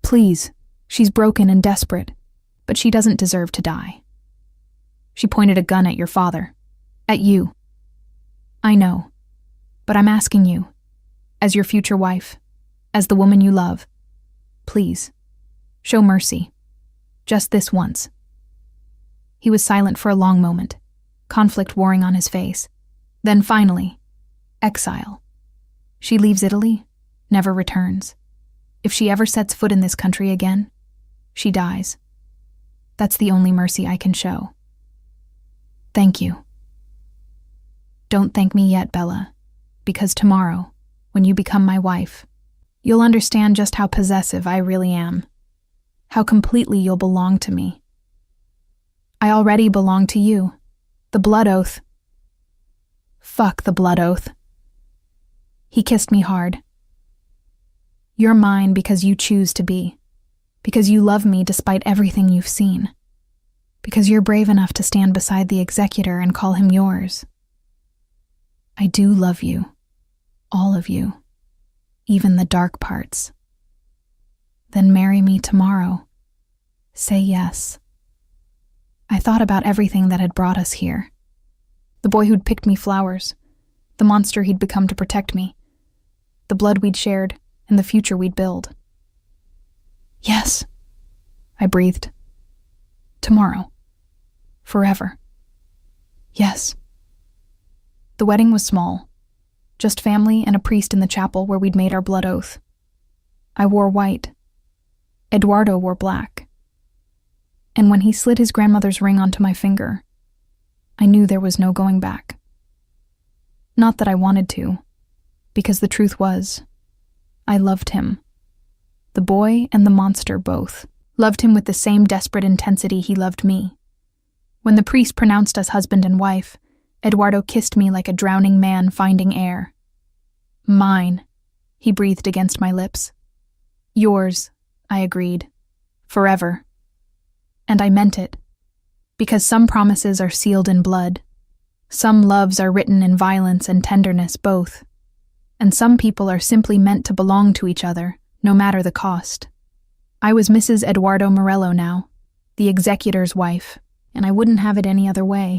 Speaker 1: Please, she's broken and desperate, but she doesn't deserve to die. She pointed a gun at your father. At you. I know, but I'm asking you, as your future wife, as the woman you love, please, show mercy. Just this once. He was silent for a long moment, conflict warring on his face. Then finally, exile. She leaves Italy, never returns. If she ever sets foot in this country again, she dies. That's the only mercy I can show. Thank you. Don't thank me yet, Bella, because tomorrow, when you become my wife, you'll understand just how possessive I really am, how completely you'll belong to me. I already belong to you. The blood oath. Fuck the blood oath. He kissed me hard. You're mine because you choose to be, because you love me despite everything you've seen, because you're brave enough to stand beside the executor and call him yours. I do love you, all of you, even the dark parts. Then marry me tomorrow. Say yes. I thought about everything that had brought us here. The boy who'd picked me flowers, the monster he'd become to protect me, the blood we'd shared, and the future we'd build. Yes, I breathed. Tomorrow. Forever. Yes. The wedding was small, just family and a priest in the chapel where we'd made our blood oath. I wore white. Eduardo wore black. And when he slid his grandmother's ring onto my finger, I knew there was no going back. Not that I wanted to, because the truth was, I loved him. The boy and the monster both loved him with the same desperate intensity he loved me. When the priest pronounced us husband and wife, Eduardo kissed me like a drowning man finding air. Mine, he breathed against my lips. Yours, I agreed. Forever. And I meant it, because some promises are sealed in blood. Some loves are written in violence and tenderness both. And some people are simply meant to belong to each other, no matter the cost. I was Mrs. Eduardo Morello now, the executor's wife, and I wouldn't have it any other way.